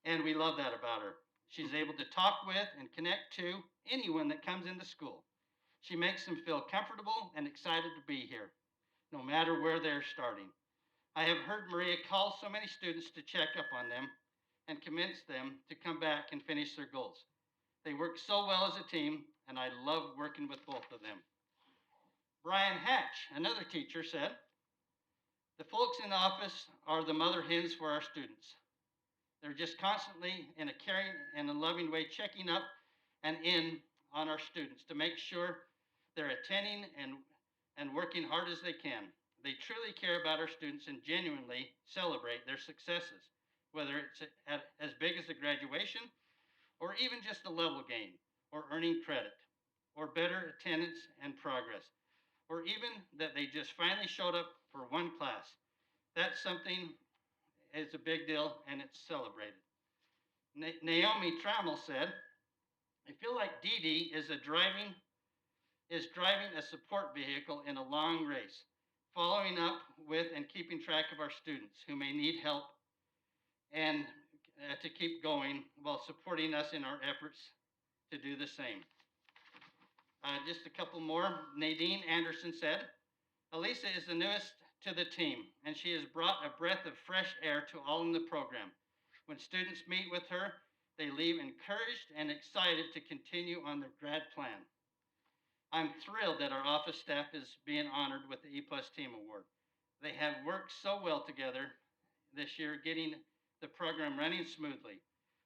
And we love that about her. She's able to talk with and connect to anyone that comes into school. She makes them feel comfortable and excited to be here, no matter where they're starting. I have heard Maria call so many students to check up on them and convince them to come back and finish their goals. They work so well as a team, and I love working with both of them. Brian Hatch, another teacher, said, the folks in the office are the mother hens for our students. They're just constantly, in a caring and a loving way, checking up and in on our students to make sure they're attending and working hard as they can. They truly care about our students and genuinely celebrate their successes, whether it's as big as a graduation or even just a level gain or earning credit or better attendance and progress, or even that they just finally showed up for one class. That's something is a big deal and it's celebrated. Naomi Trammell said, I feel like Dee Dee is driving a support vehicle in a long race, following up with and keeping track of our students who may need help and to keep going while supporting us in our efforts to do the same. Just a couple more. Nadine Anderson said, Elisa is the newest to the team, and she has brought a breath of fresh air to all in the program. When students meet with her, they leave encouraged and excited to continue on their grad plan. I'm thrilled that our office staff is being honored with the E+ Team Award. They have worked so well together this year, getting the program running smoothly.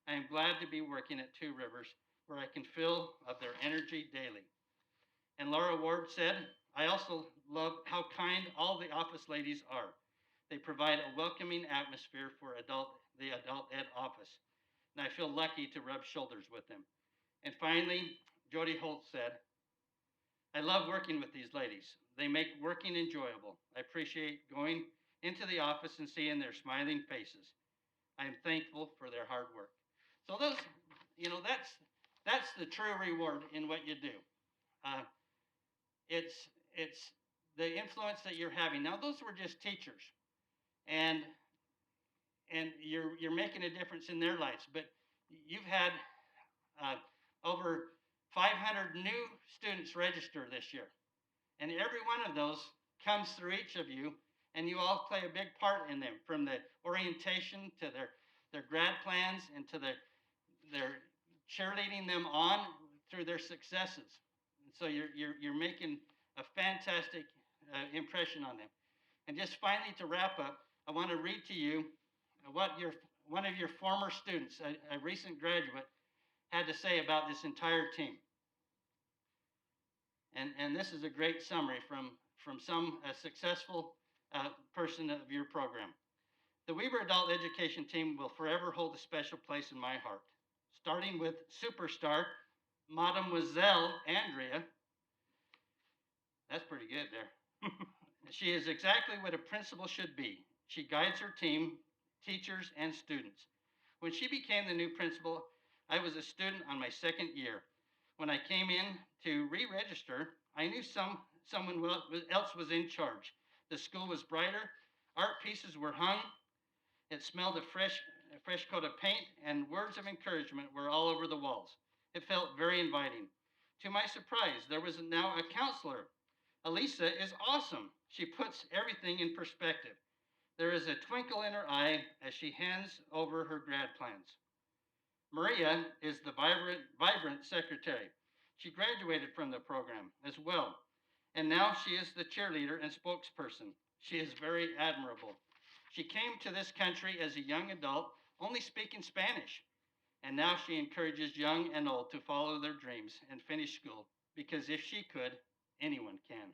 I am glad to be working at Two Rivers, where I can feel of their energy daily. And Laura Ward said, I also love how kind all the office ladies are. They provide a welcoming atmosphere for the adult ed office, and I feel lucky to rub shoulders with them. And finally, Jody Holt said, I love working with these ladies. They make working enjoyable. I appreciate going into the office and seeing their smiling faces. I am thankful for their hard work. So those, that's the true reward in what you do. It's the influence that you're having. Now, those were just teachers, and you're making a difference in their lives. But you've had over 500 new students register this year, and every one of those comes through each of you, and you all play a big part in them, from the orientation to their grad plans and to their cheerleading them on through their successes. And so you're making a fantastic impression on them. And just finally, to wrap up, I want to read to you what one of your former students, a recent graduate, had to say about this entire team. And this is a great summary from some successful person of your program. The Weber Adult Education team will forever hold a special place in my heart, starting with superstar Mademoiselle Andrea. That's pretty good there. She is exactly what a principal should be. She guides her team, teachers, and students. When she became the new principal, I was a student on my second year. When I came in to re-register, I knew someone else was in charge. The school was brighter, art pieces were hung, it smelled of fresh coat of paint, and words of encouragement were all over the walls. It felt very inviting. To my surprise, there was now a counselor. Elisa is awesome. She puts everything in perspective. There is a twinkle in her eye as she hands over her grad plans. Maria is the vibrant secretary. She graduated from the program as well, and now she is the cheerleader and spokesperson. She is very admirable. She came to this country as a young adult, only speaking Spanish, and now she encourages young and old to follow their dreams and finish school, because if she could, anyone can.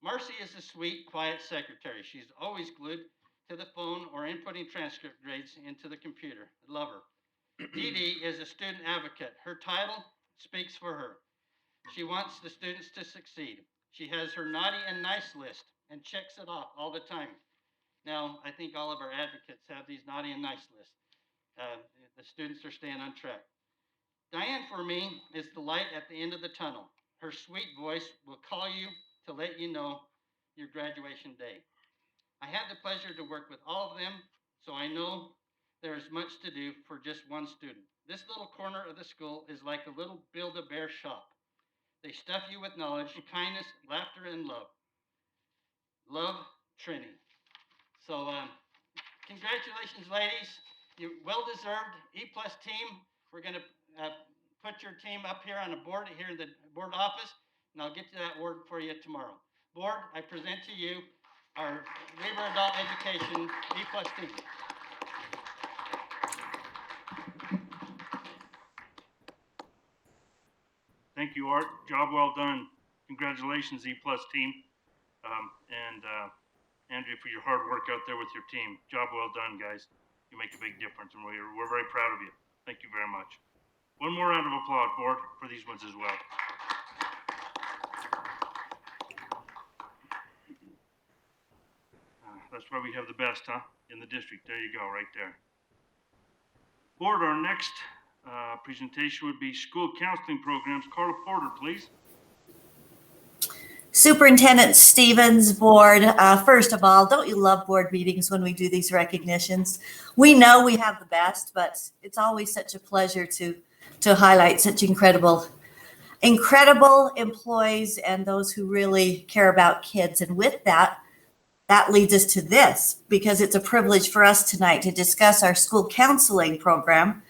Marcy is a sweet, quiet secretary. She's always glued to the phone or inputting transcript grades into the computer. I love her. Dee Dee is a student advocate. Her title speaks for her. She wants the students to succeed. She has her naughty and nice list and checks it off all the time. Now, I think all of our advocates have these naughty and nice lists. The students are staying on track. Diane, for me, is the light at the end of the tunnel. Her sweet voice will call you to let you know your graduation day. I had the pleasure to work with all of them, so I know there is much to do for just one student. This little corner of the school is like a little Build-A-Bear shop. They stuff you with knowledge, kindness, laughter, and love. Love, Trini. So congratulations, ladies. You well-deserved E-plus team. We're going to put your team up here on a board here in the board office, and I'll get to that word for you tomorrow. Board, I present to you our Weber Adult Education E-plus team. Thank you, Art. Job well done. Congratulations, E-plus team. And Andrea, for your hard work out there with your team. Job well done, guys. You make a big difference, and we're very proud of you. Thank you very much. One more round of applause, board, for these ones as well. That's why we have the best, huh? In the district. There you go, right there. Board, our next presentation would be school counseling programs. Carla Porter, please. Superintendent Stevens, board, first of all, don't you love board meetings when we do these recognitions? We know we have the best, but it's always such a pleasure to highlight such incredible employees and those who really care about kids. And with that leads us to this, because it's a privilege for us tonight to discuss our school counseling program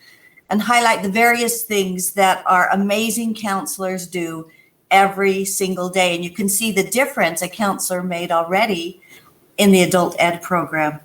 and highlight the various things that our amazing counselors do every single day. And you can see the difference a counselor made already in the adult ed program.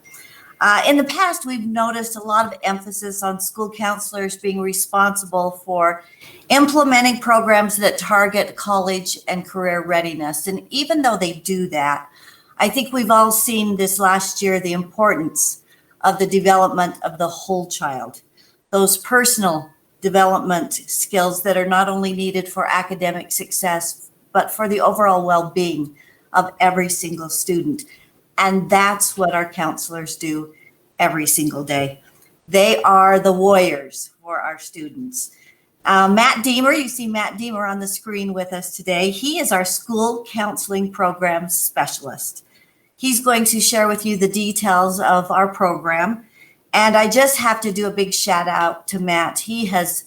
In the past, we've noticed a lot of emphasis on school counselors being responsible for implementing programs that target college and career readiness. And even though they do that, I think we've all seen this last year the importance of the development of the whole child, those personal development skills that are not only needed for academic success, but for the overall well-being of every single student. And that's what our counselors do every single day. They are the warriors for our students. Matt Deemer, you see Matt Deemer on the screen with us today. He is our school counseling program specialist. He's going to share with you the details of our program. And I just have to do a big shout out to Matt. He has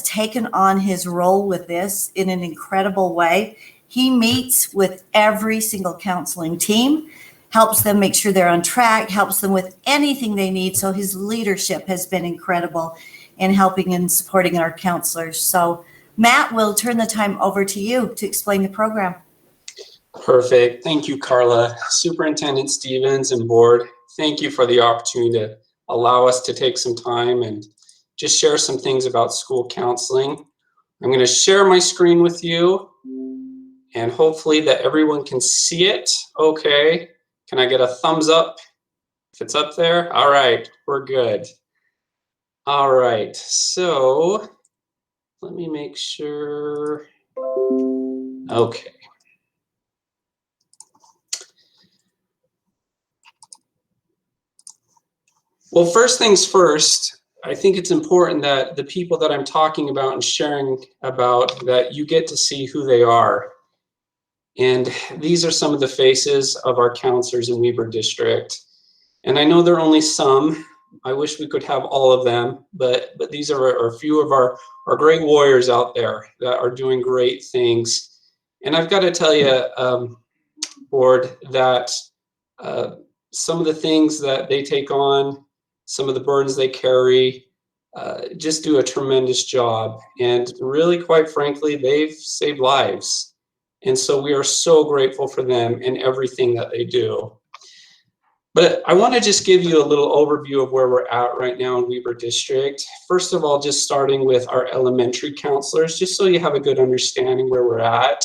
taken on his role with this in an incredible way. He meets with every single counseling team, helps them make sure they're on track, helps them with anything they need. So his leadership has been incredible in helping and supporting our counselors. So Matt, we'll turn the time over to you to explain the program. Perfect. Thank you, Carla. Superintendent Stevens and board, thank you for the opportunity to allow us to take some time and just share some things about school counseling. I'm going to share my screen with you and hopefully that everyone can see it. Okay. Can I get a thumbs up if it's up there? All right, we're good. All right, so let me make sure. Okay. Well, first things first, I think it's important that the people that I'm talking about and sharing about, that you get to see who they are. And these are some of the faces of our counselors in Weber District. And I know there are only some. I wish we could have all of them, but these are a few of our great warriors out there that are doing great things. And I've got to tell you, board, that some of the things that they take on, some of the burdens they carry, just do a tremendous job. And really, quite frankly, they've saved lives. And so we are so grateful for them and everything that they do. But I want to just give you a little overview of where we're at right now in Weber District. First of all, just starting with our elementary counselors, just so you have a good understanding where we're at.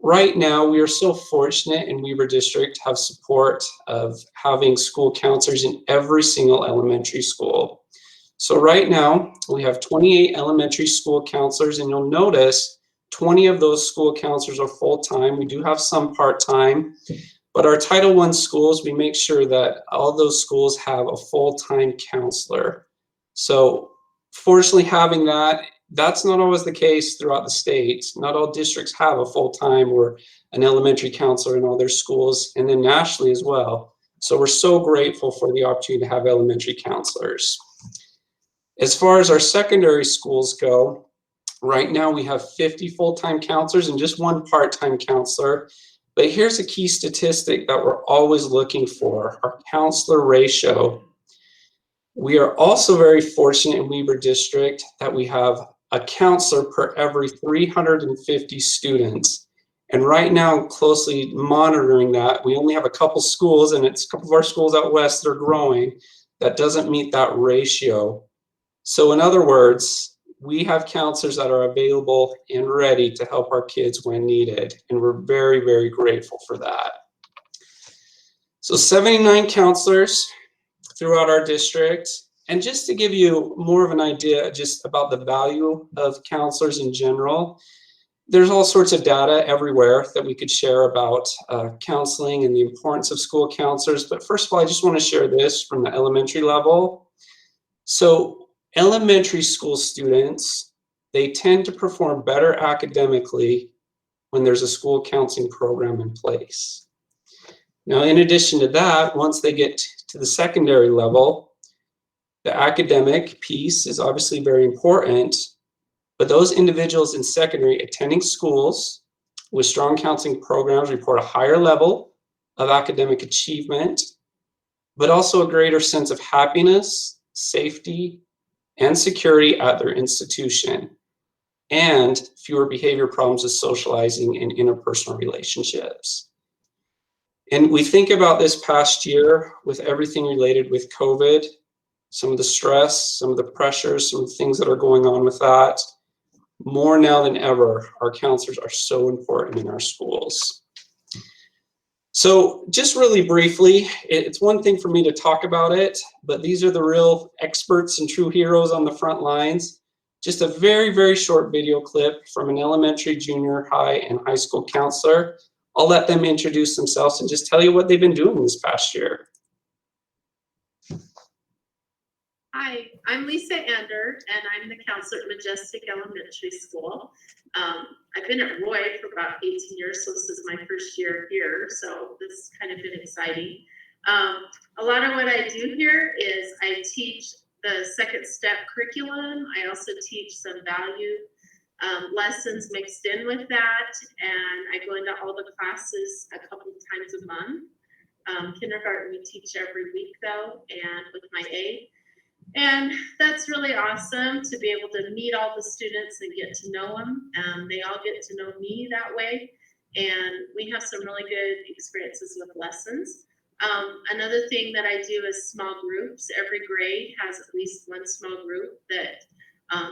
Right now, we are so fortunate in Weber District to have support of having school counselors in every single elementary school. So right now, we have 28 elementary school counselors, and you'll notice 20 of those school counselors are full-time. We do have some part-time. But our Title I schools, we make sure that all those schools have a full-time counselor. So fortunately having that, that's not always the case throughout the state. Not all districts have a full-time or an elementary counselor in all their schools, and then nationally as well. So we're so grateful for the opportunity to have elementary counselors. As far as our secondary schools go, right now we have 50 full-time counselors and just one part-time counselor. But here's a key statistic that we're always looking for, our counselor ratio. We are also very fortunate in Weber District that we have a counselor per every 350 students. And right now, I'm closely monitoring that. We only have a couple schools, and it's a couple of our schools out west that are growing, that doesn't meet that ratio. So in other words, we have counselors that are available and ready to help our kids when needed. And we're very, very grateful for that. So 79 counselors throughout our district. And just to give you more of an idea just about the value of counselors in general, there's all sorts of data everywhere that we could share about counseling and the importance of school counselors. But first of all, I just want to share this from the elementary level. So elementary school students, they tend to perform better academically when there's a school counseling program in place. Now, in addition to that, once they get to the secondary level, the academic piece is obviously very important, but those individuals in secondary attending schools with strong counseling programs report a higher level of academic achievement, but also a greater sense of happiness, safety, and security at their institution, and fewer behavior problems with socializing and interpersonal relationships. And we think about this past year with everything related with COVID, some of the stress, some of the pressures, some of the things that are going on with that. More now than ever, our counselors are so important in our schools. So just really briefly, it's one thing for me to talk about it, but these are the real experts and true heroes on the front lines. Just a very, very short video clip from an elementary, junior high, and high school counselor. I'll let them introduce themselves and just tell you what they've been doing this past year. Hi, I'm Lisa Ander, and I'm the counselor at Majestic Elementary School. I've been at Roy for about 18 years, so this is my first year here, so this has kind of been exciting. A lot of what I do here is I teach the second step curriculum. I also teach some value lessons mixed in with that, and I go into all the classes a couple of times a month. Kindergarten we teach every week though, and with my aide. And that's really awesome to be able to meet all the students and get to know them. They all get to know me that way. And we have some really good experiences with lessons. Another thing that I do is small groups. Every grade has at least one small group that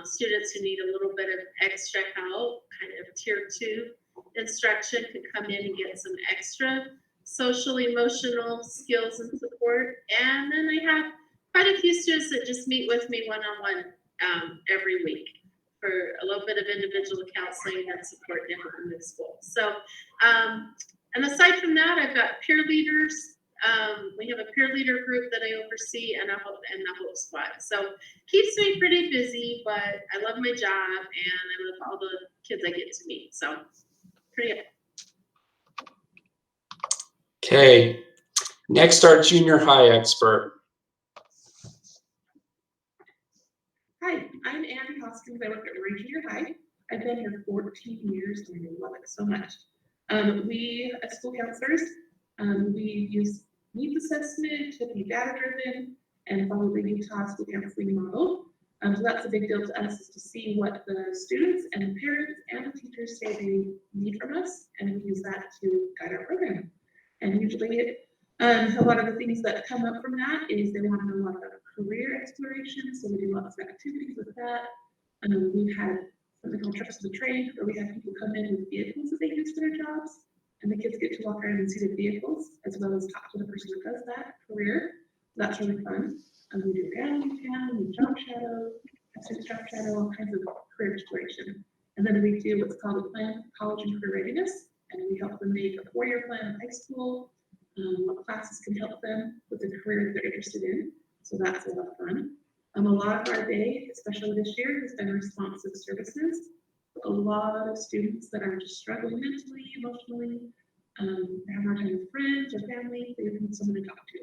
students who need a little bit of extra help, kind of tier 2 instruction, can come in and get some extra social emotional skills and support. And then I have quite a few students that just meet with me one-on-one every week for a little bit of individual counseling and support in the school. So, and aside from that, I've got peer leaders. We have a peer leader group that I oversee and the Hope Squad. So keeps me pretty busy, but I love my job and I love all the kids I get to meet. So pretty good. Okay, next our junior high expert. Hi, I'm Anne Hoskins. I work at Murray Junior High. I've been here 14 years and I love it so much. We, as school counselors, we use needs assessment to be data-driven and follow the Utah school counseling model. So that's a big deal to us, is to see what the students and the parents and the teachers say they need from us, and we use that to guide our program. And usually, a lot of the things that come up from that is they want to know a lot about career exploration, so we do lots of activities with that. We've had something called Trips to the Trade, where we have people come in with vehicles that they use for their jobs, and the kids get to walk around and see the vehicles, as well as talk to the person that does that career. That's really fun. We do reality town, we job shadow, all kinds of career exploration. And then we do what's called a plan for college and career readiness, and we help them make a 4-year plan in high school, what classes can help them with the career they're interested in. So that's a lot of fun. A lot of our day, especially this year, has been responsive services. A lot of students that are just struggling mentally, emotionally, they have a hard time with friends or family, they need someone to talk to.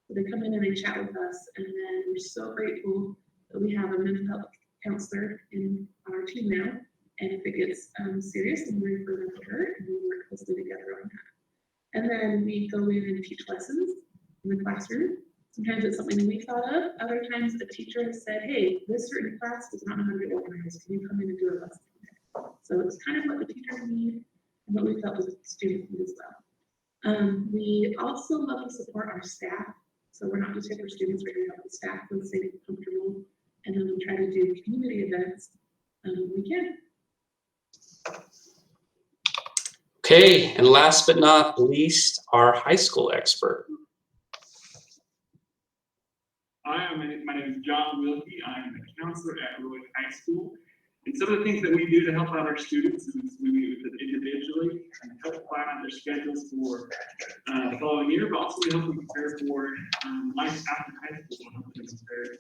So they come in and they chat with us, and then we're so grateful that we have a mental health counselor on our team now. And if it gets serious, then we refer them to her, and we work closely together on that. And then we go in and teach lessons in the classroom. Sometimes it's something we thought of. Other times a teacher has said, hey, this certain class does not know how to be organized. Can you come in and do a lesson? So it's kind of what the teachers need and what we felt the students need as well. We also love to support our staff. So we're not just here for students, we're here to help the staff feel safe and comfortable. And then we try to do community events when we can. Okay, and last but not least, our high school expert. Hi, my name is John Wilkie. I'm a counselor at Roy High School. And some of the things that we do to help out our students is we meet with them individually and help plan out their schedules for the following year, but also we help them prepare for life after high school, help them prepare to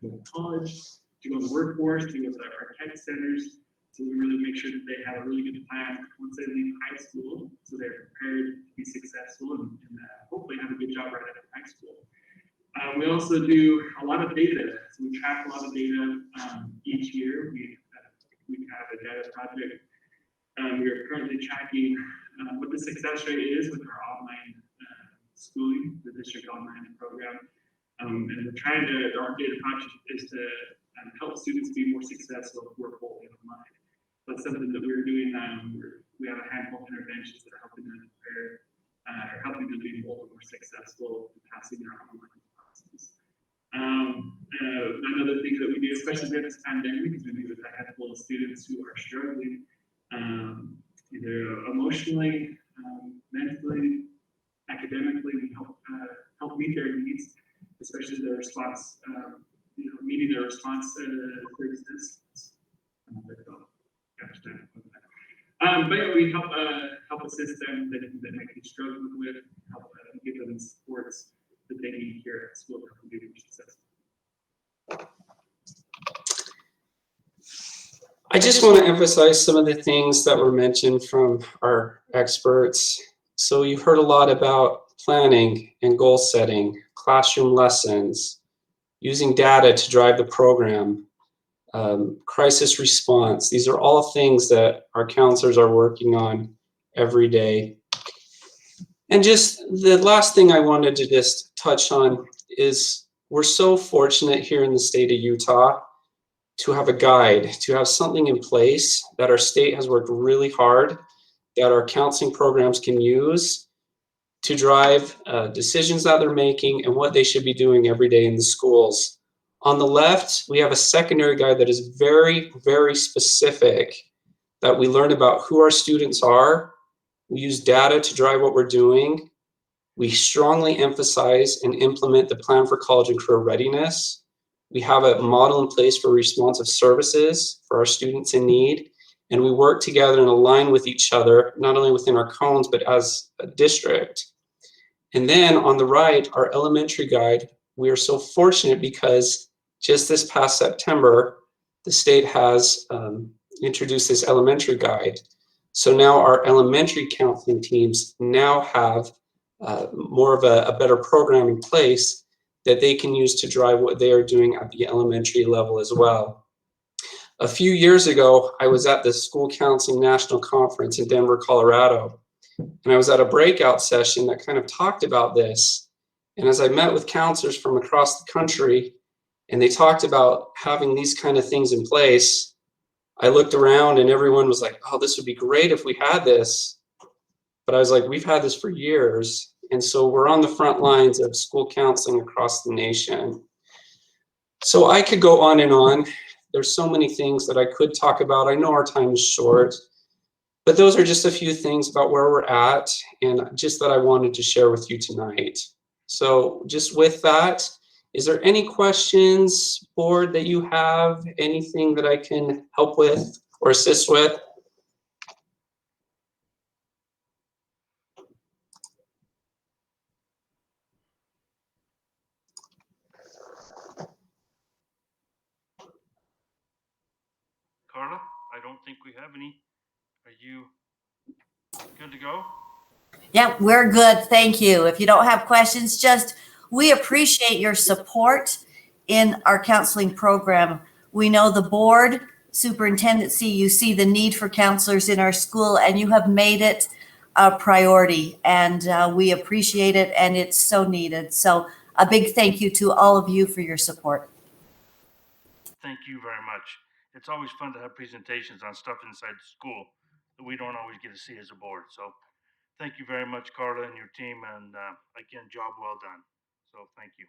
go to college, to go to the workforce, to go to our tech centers. So we really make sure that they have a really good plan once they leave high school, so they're prepared to be successful and hopefully have a good job right after high school. We also do a lot of data. So we track a lot of data each year. We have a data project. We are currently tracking what the success rate is with our online schooling, the district online program. And we're trying to, our data project is to help students be more successful if we're fully online. That's something that we're doing. We have a handful of interventions that are helping them prepare, or helping them be more successful in passing their online classes. Another thing that we do, especially during this pandemic, is we meet with a handful of students who are struggling, either emotionally, mentally, academically. We help meet their needs, especially their response, meeting their response services. But yeah, we help assist them that might be struggling with, help give them the supports that they need here at school to help them be more successful. I just want to emphasize some of the things that were mentioned from our experts. So you've heard a lot about planning and goal setting, classroom lessons, using data to drive the program, crisis response. These are all things that our counselors are working on every day. And just the last thing I wanted to just touch on is we're so fortunate here in the state of Utah to have a guide, to have something in place that our state has worked really hard, that our counseling programs can use to drive decisions that they're making and what they should be doing every day in the schools. On the left, we have a secondary guide that is very, very specific, that we learn about who our students are. We use data to drive what we're doing. We strongly emphasize and implement the plan for college and career readiness. We have a model in place for responsive services for our students in need. And we work together and align with each other, not only within our cones, but as a district. And then on the right, our elementary guide, we are so fortunate because just this past September, the state has introduced this elementary guide. So now our elementary counseling teams now have more of a better program in place that they can use to drive what they are doing at the elementary level as well. A few years ago, I was at the School Counseling National Conference in Denver, Colorado, and I was at a breakout session that kind of talked about this. And as I met with counselors from across the country, and they talked about having these kind of things in place, I looked around and everyone was like, oh, this would be great if we had this. But I was like, we've had this for years. And so we're on the front lines of school counseling across the nation. So I could go on and on. There's so many things that I could talk about. I know our time is short, but those are just a few things about where we're at and just that I wanted to share with you tonight. So just with that, is there any questions, board, that you have? Anything that I can help with or assist with? Carla, I don't think we have any. Are you good to go? Yeah, we're good. Thank you. If you don't have questions, we appreciate your support in our counseling program. We know the board, superintendency, you see the need for counselors in our school, and you have made it a priority, and we appreciate it, and it's so needed. So a big thank you to all of you for your support. Thank you very much. It's always fun to have presentations on stuff inside the school that we don't always get to see as a board. So thank you very much, Carla, and your team, and again, job well done. So thank you.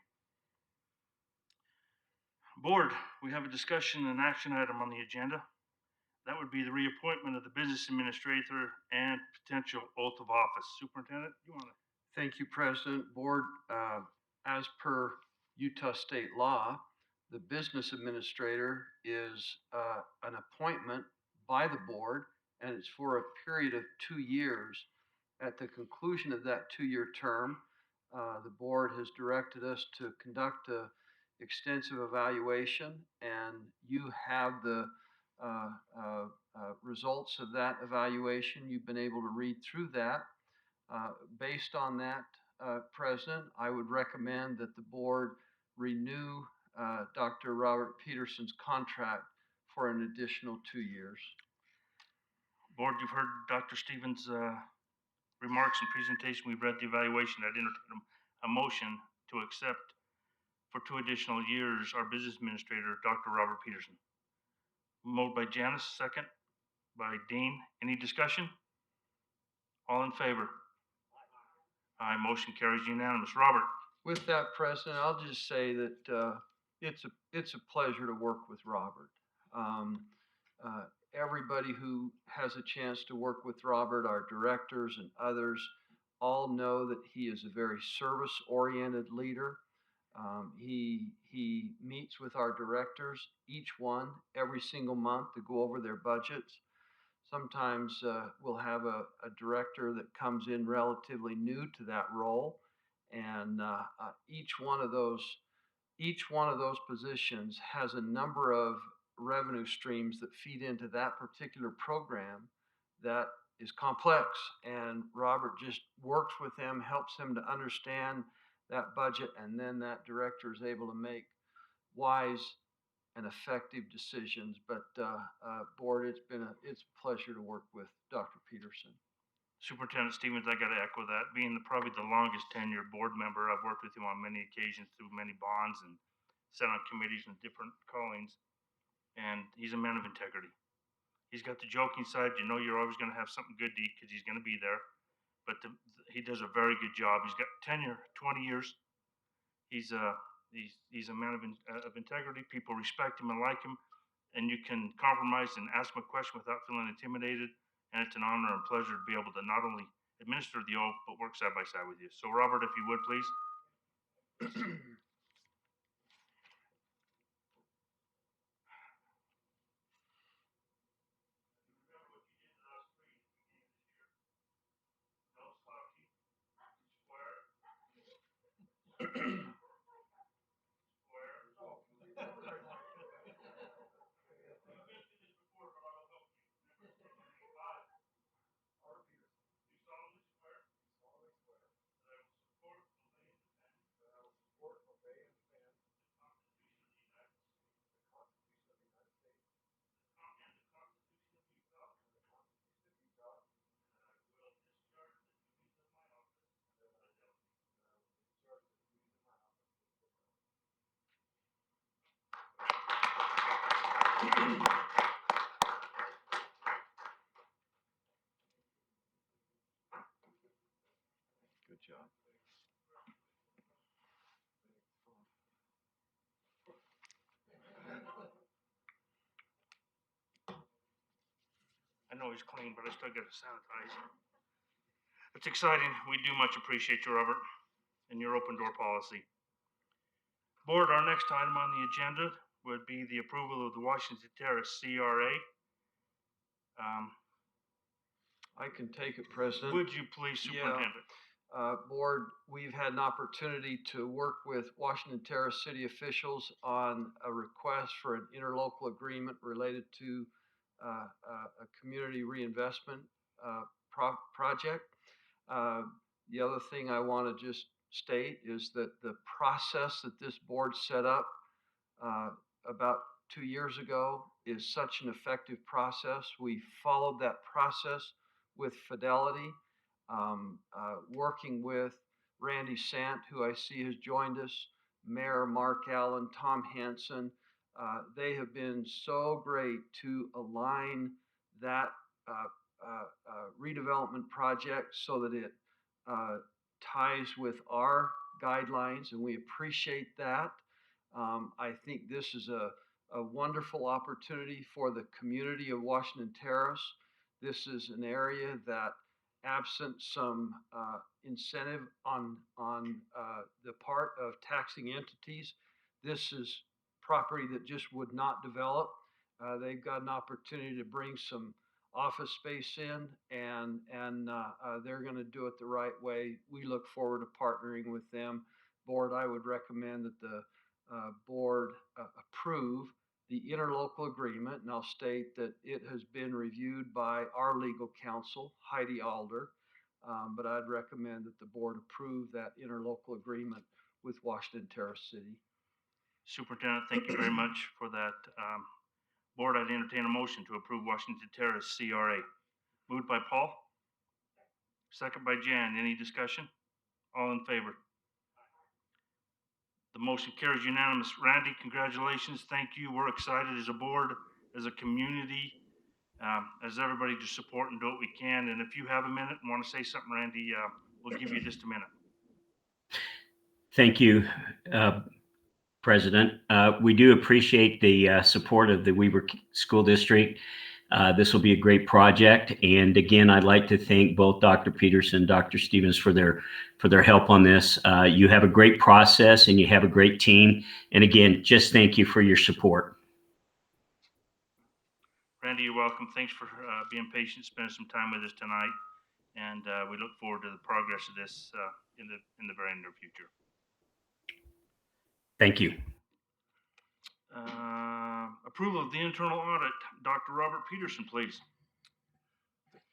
Board, we have a discussion and action item on the agenda. That would be the reappointment of the business administrator and potential oath of office. Superintendent, you want to? Thank you, President. Board, as per Utah state law, the business administrator is an appointment by the board, and it's for a period of 2 years. At the conclusion of that 2-year term, the board has directed us to conduct an extensive evaluation, and you have the results of that evaluation. You've been able to read through that. Based on that, President, I would recommend that the board renew Dr. Robert Peterson's contract for an additional 2 years. Board, you've heard Dr. Stevens' remarks and presentation. We've read the evaluation. I'd entertain a motion to accept for 2 additional years our business administrator, Dr. Robert Peterson. Moved by Janice, second by Dean. Any discussion? All in favor? Aye, motion carries unanimous. Robert. With that, President, I'll just say that it's a pleasure to work with Robert. Everybody who has a chance to work with Robert, our directors and others, all know that he is a very service-oriented leader. He meets with our directors, each one, every single month to go over their budgets. Sometimes we'll have a director that comes in relatively new to that role, and each one of those positions has a number of revenue streams that feed into that particular program that is complex. And Robert just works with them, helps them to understand that budget, and then that director is able to make wise and effective decisions. But board, it's a pleasure to work with Dr. Peterson. Superintendent Stevens, I got to echo that. Being probably the longest tenured board member, I've worked with him on many occasions through many bonds and sat on committees and different callings. And he's a man of integrity. He's got the joking side. You know, you're always going to have something good to eat because he's going to be there. But he does a very good job. He's got tenure, 20 years. He's a man of integrity. People respect him and like him. And you can compromise and ask him a question without feeling intimidated. And it's an honor and pleasure to be able to not only administer the oath, but work side by side with you. So Robert, if you would, please. Good job. I know he's clean, but I still got to sanitize. It's exciting. We do much appreciate you, Robert, and your open door policy. Board, our next item on the agenda would be the approval of the Washington Terrace CRA. I can take it, President. Would you please, Superintendent? Board, we've had an opportunity to work with Washington Terrace city officials on a request for an interlocal agreement related to a community reinvestment project. The other thing I want to just state is that the process that this board set up about 2 years ago is such an effective process. We followed that process with fidelity, working with Randy Sant, who I see has joined us, Mayor Mark Allen, Tom Hansen. They have been so great to align that redevelopment project so that it ties with our guidelines, and we appreciate that. I think this is a wonderful opportunity for the community of Washington Terrace. This is an area that, absent some incentive on the part of taxing entities, this is property that just would not develop. They've got an opportunity to bring some office space in, and they're going to do it the right way. We look forward to partnering with them. Board, I would recommend that the board approve the interlocal agreement, and I'll state that it has been reviewed by our legal counsel, Heidi Alder, but I'd recommend that the board approve that interlocal agreement with Washington Terrace City. Superintendent, thank you very much for that. Board, I'd entertain a motion to approve Washington Terrace CRA. Moved by Paul. Second by Jan. Any discussion? All in favor? The motion carries unanimous. Randy, congratulations. Thank you. We're excited as a board, as a community, as everybody to support and do what we can. And if you have a minute and want to say something, Randy, we'll give you just a minute. Thank you, President. We do appreciate the support of the Weber School District. This will be a great project. And again, I'd like to thank both Dr. Peterson, Dr. Stevens for their help on this. You have a great process and you have a great team. And again, just thank you for your support. Randy, you're welcome. Thanks for being patient, spending some time with us tonight. And we look forward to the progress of this in the very near future. Thank you. Approval of the internal audit. Dr. Robert Peterson, please.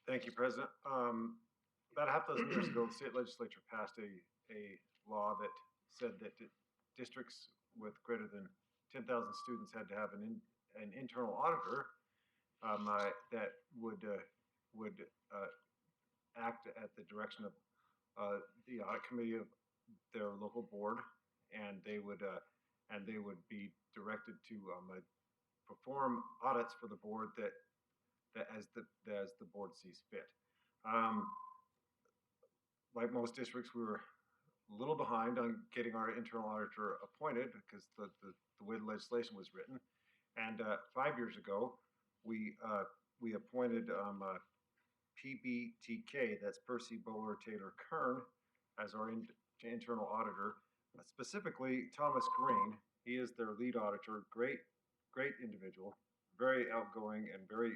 Thank you, President. About half a dozen years ago, the state legislature passed a law that said that districts with greater than 10,000 students had to have an internal auditor that would act at the direction of the audit committee of their local board, and they would be directed to perform audits for the board that as the board sees fit. Like most districts, we were a little behind on getting our internal auditor appointed because the way the legislation was written. And 5 years ago, we appointed PBTK, that's Percy Bowler Taylor Kern, as our internal auditor. Specifically, Thomas Green. He is their lead auditor. Great individual, very outgoing and very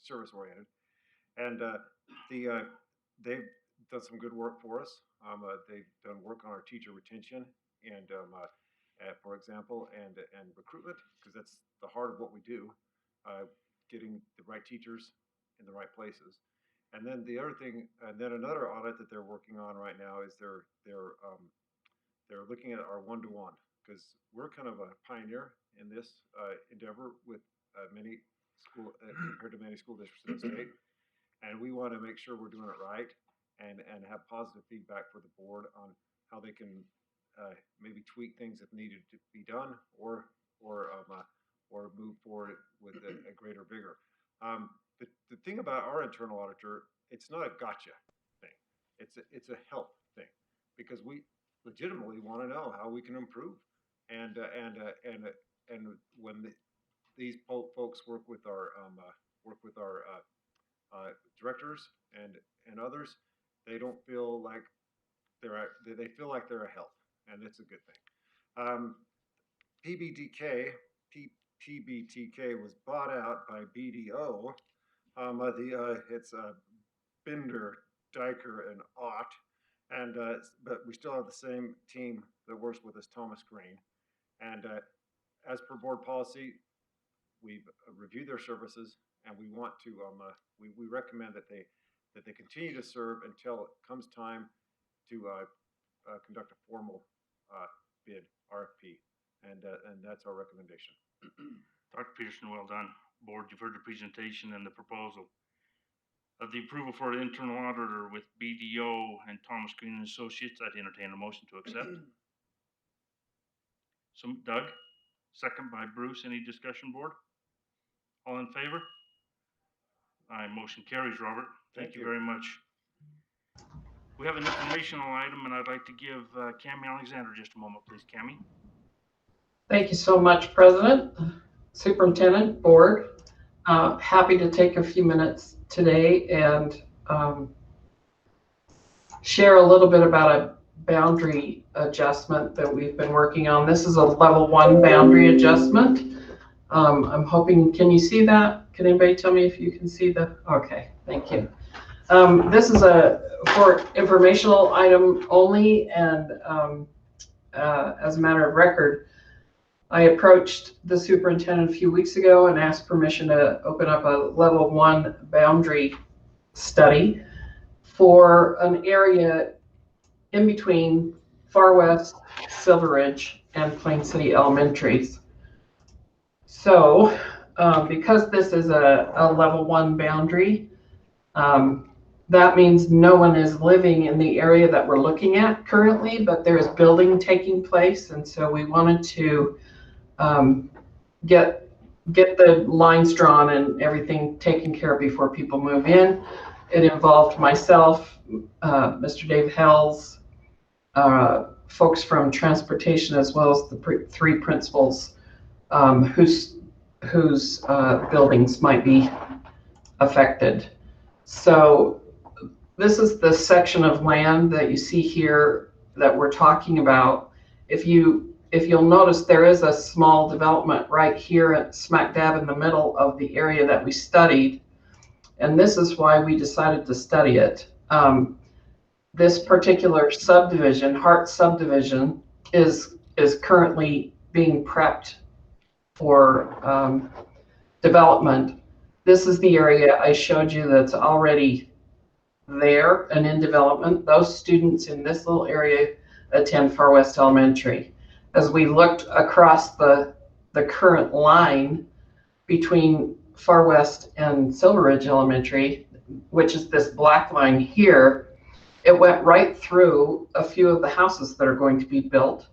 service oriented. And they've done some good work for us. They've done work on our teacher retention and, for example, and recruitment, because that's the heart of what we do, getting the right teachers in the right places. And then the other thing, and then another audit that they're working on right now is they're looking at our one-to-one, because we're kind of a pioneer in this endeavor with many compared to many school districts in the state. And we want to make sure we're doing it right and have positive feedback for the board on how they can maybe tweak things if needed to be done, or move forward with a greater vigor. The thing about our internal auditor, it's not a gotcha thing. It's a help thing, because we legitimately want to know how we can improve. And when these folks work with our directors and others, they don't feel like they feel like they're a help, and it's a good thing. PBTK was bought out by BDO. It's Binder, Diker, and Ott, and but we still have the same team that works with us, Thomas Green. And as per board policy, we've reviewed their services, and we want to we recommend that they continue to serve until it comes time to conduct a formal bid RFP, and that's our recommendation. Dr. Peterson, well done. Board, you've heard the presentation and the proposal of the approval for an internal auditor with BDO and Thomas Green and Associates. I'd entertain a motion to accept. So Doug, second by Bruce. Any discussion, board? All in favor? Aye, motion carries, Robert. Thank you very much. We have an informational item, and I'd like to give Cammie Alexander just a moment, please. Cammie. Thank you so much, President, Superintendent, Board. Happy to take a few minutes today and share a little bit about a boundary adjustment that we've been working on. This is a level 1 boundary adjustment. I'm hoping, can you see that? Can anybody tell me if you can see the, okay, thank you. This is for informational item only, and as a matter of record, I approached the superintendent a few weeks ago and asked permission to open up a level 1 boundary study for an area in between Far West, Silver Ridge, and Plain City Elementaries. So because this is a level 1 boundary, that means no one is living in the area that we're looking at currently, but there is building taking place, and so we wanted to get the lines drawn and everything taken care of before people move in. It involved myself, Mr. Dave Hells, folks from transportation, as well as the 3 principals whose buildings might be affected. So this is the section of land that you see here that we're talking about. If you'll notice, there is a small development right here at smack dab in the middle of the area that we studied, and this is why we decided to study it. This particular subdivision, Hart subdivision, is currently being prepped for development. This is the area I showed you that's already there and in development. Those students in this little area attend Far West Elementary. As we looked across the current line between Far West and Silver Ridge Elementary, which is this black line here, it went right through a few of the houses that are going to be built.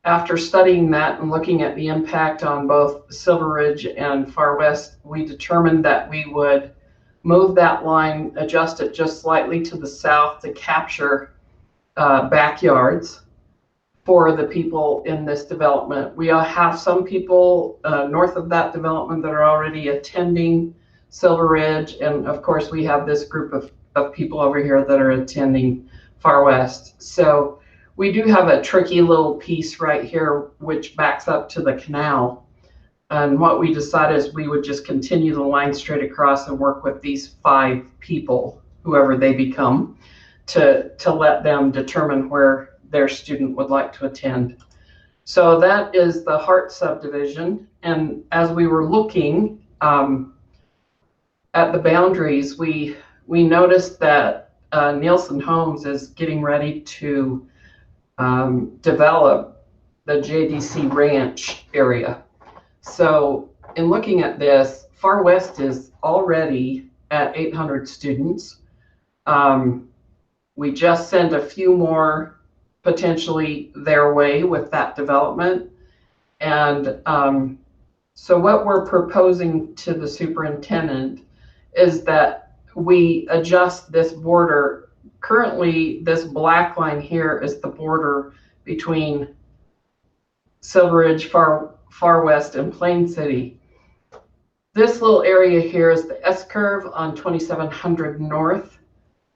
After studying that and looking at the impact on both Silver Ridge and Far West, we determined that we would move that line, adjust it just slightly to the south to capture backyards for the people in this development. We have some people north of that development that are already attending Silver Ridge, and of course we have this group of people over here that are attending Far West. So we do have a tricky little piece right here which backs up to the canal. And what we decided is we would just continue the line straight across and work with these 5 people, whoever they become, to let them determine where their student would like to attend. So that is the Hart subdivision. And as we were looking at the boundaries, we noticed that Nielsen Homes is getting ready to develop the JDC Ranch area. So in looking at this, Far West is already at 800 students. We just sent a few more potentially their way with that development. And so what we're proposing to the superintendent is that we adjust this border. Currently, this black line here is the border between Silver Ridge, Far West, and Plain City. This little area here is the S-curve on 2700 North.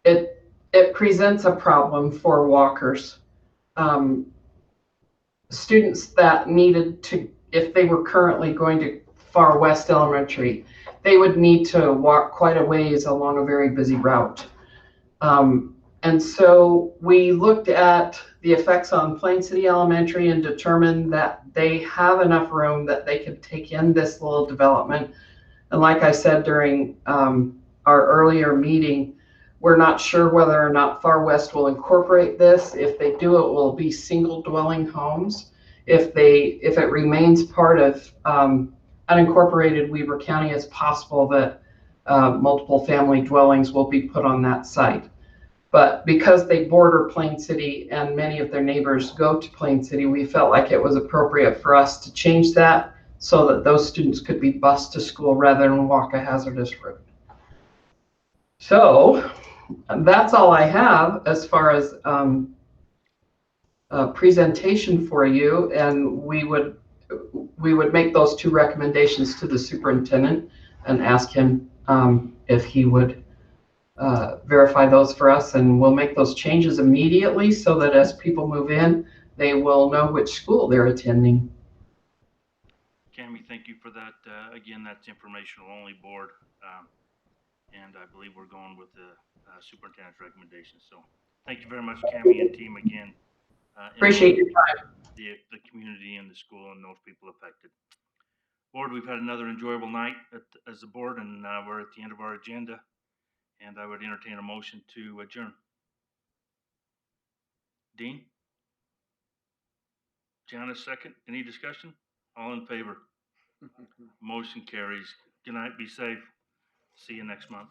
It presents a problem for walkers. Students that needed to, if they were currently going to Far West Elementary, they would need to walk quite a ways along a very busy route. And so we looked at the effects on Plain City Elementary and determined that they have enough room that they could take in this little development. And like I said during our earlier meeting, we're not sure whether or not Far West will incorporate this. If they do, it will be single dwelling homes. If it remains part of unincorporated Weber County, it's possible that multiple family dwellings will be put on that site. But because they border Plain City and many of their neighbors go to Plain City, we felt like it was appropriate for us to change that so that those students could be bused to school rather than walk a hazardous route. So that's all I have as far as a presentation for you, and we would make those 2 recommendations to the superintendent and ask him if he would verify those for us, and we'll make those changes immediately so that as people move in, they will know which school they're attending. Cami, thank you for that. Again, that's informational only board. And I believe we're going with the superintendent's recommendations. So thank you very much, Cami and team, again. Appreciate your time. The community and the school and those people affected. Board, we've had another enjoyable night as a board, and we're at the end of our agenda. And I would entertain a motion to adjourn. Dean? Janice, second. Any discussion? All in favor? Motion carries. Good night. Be safe. See you next month.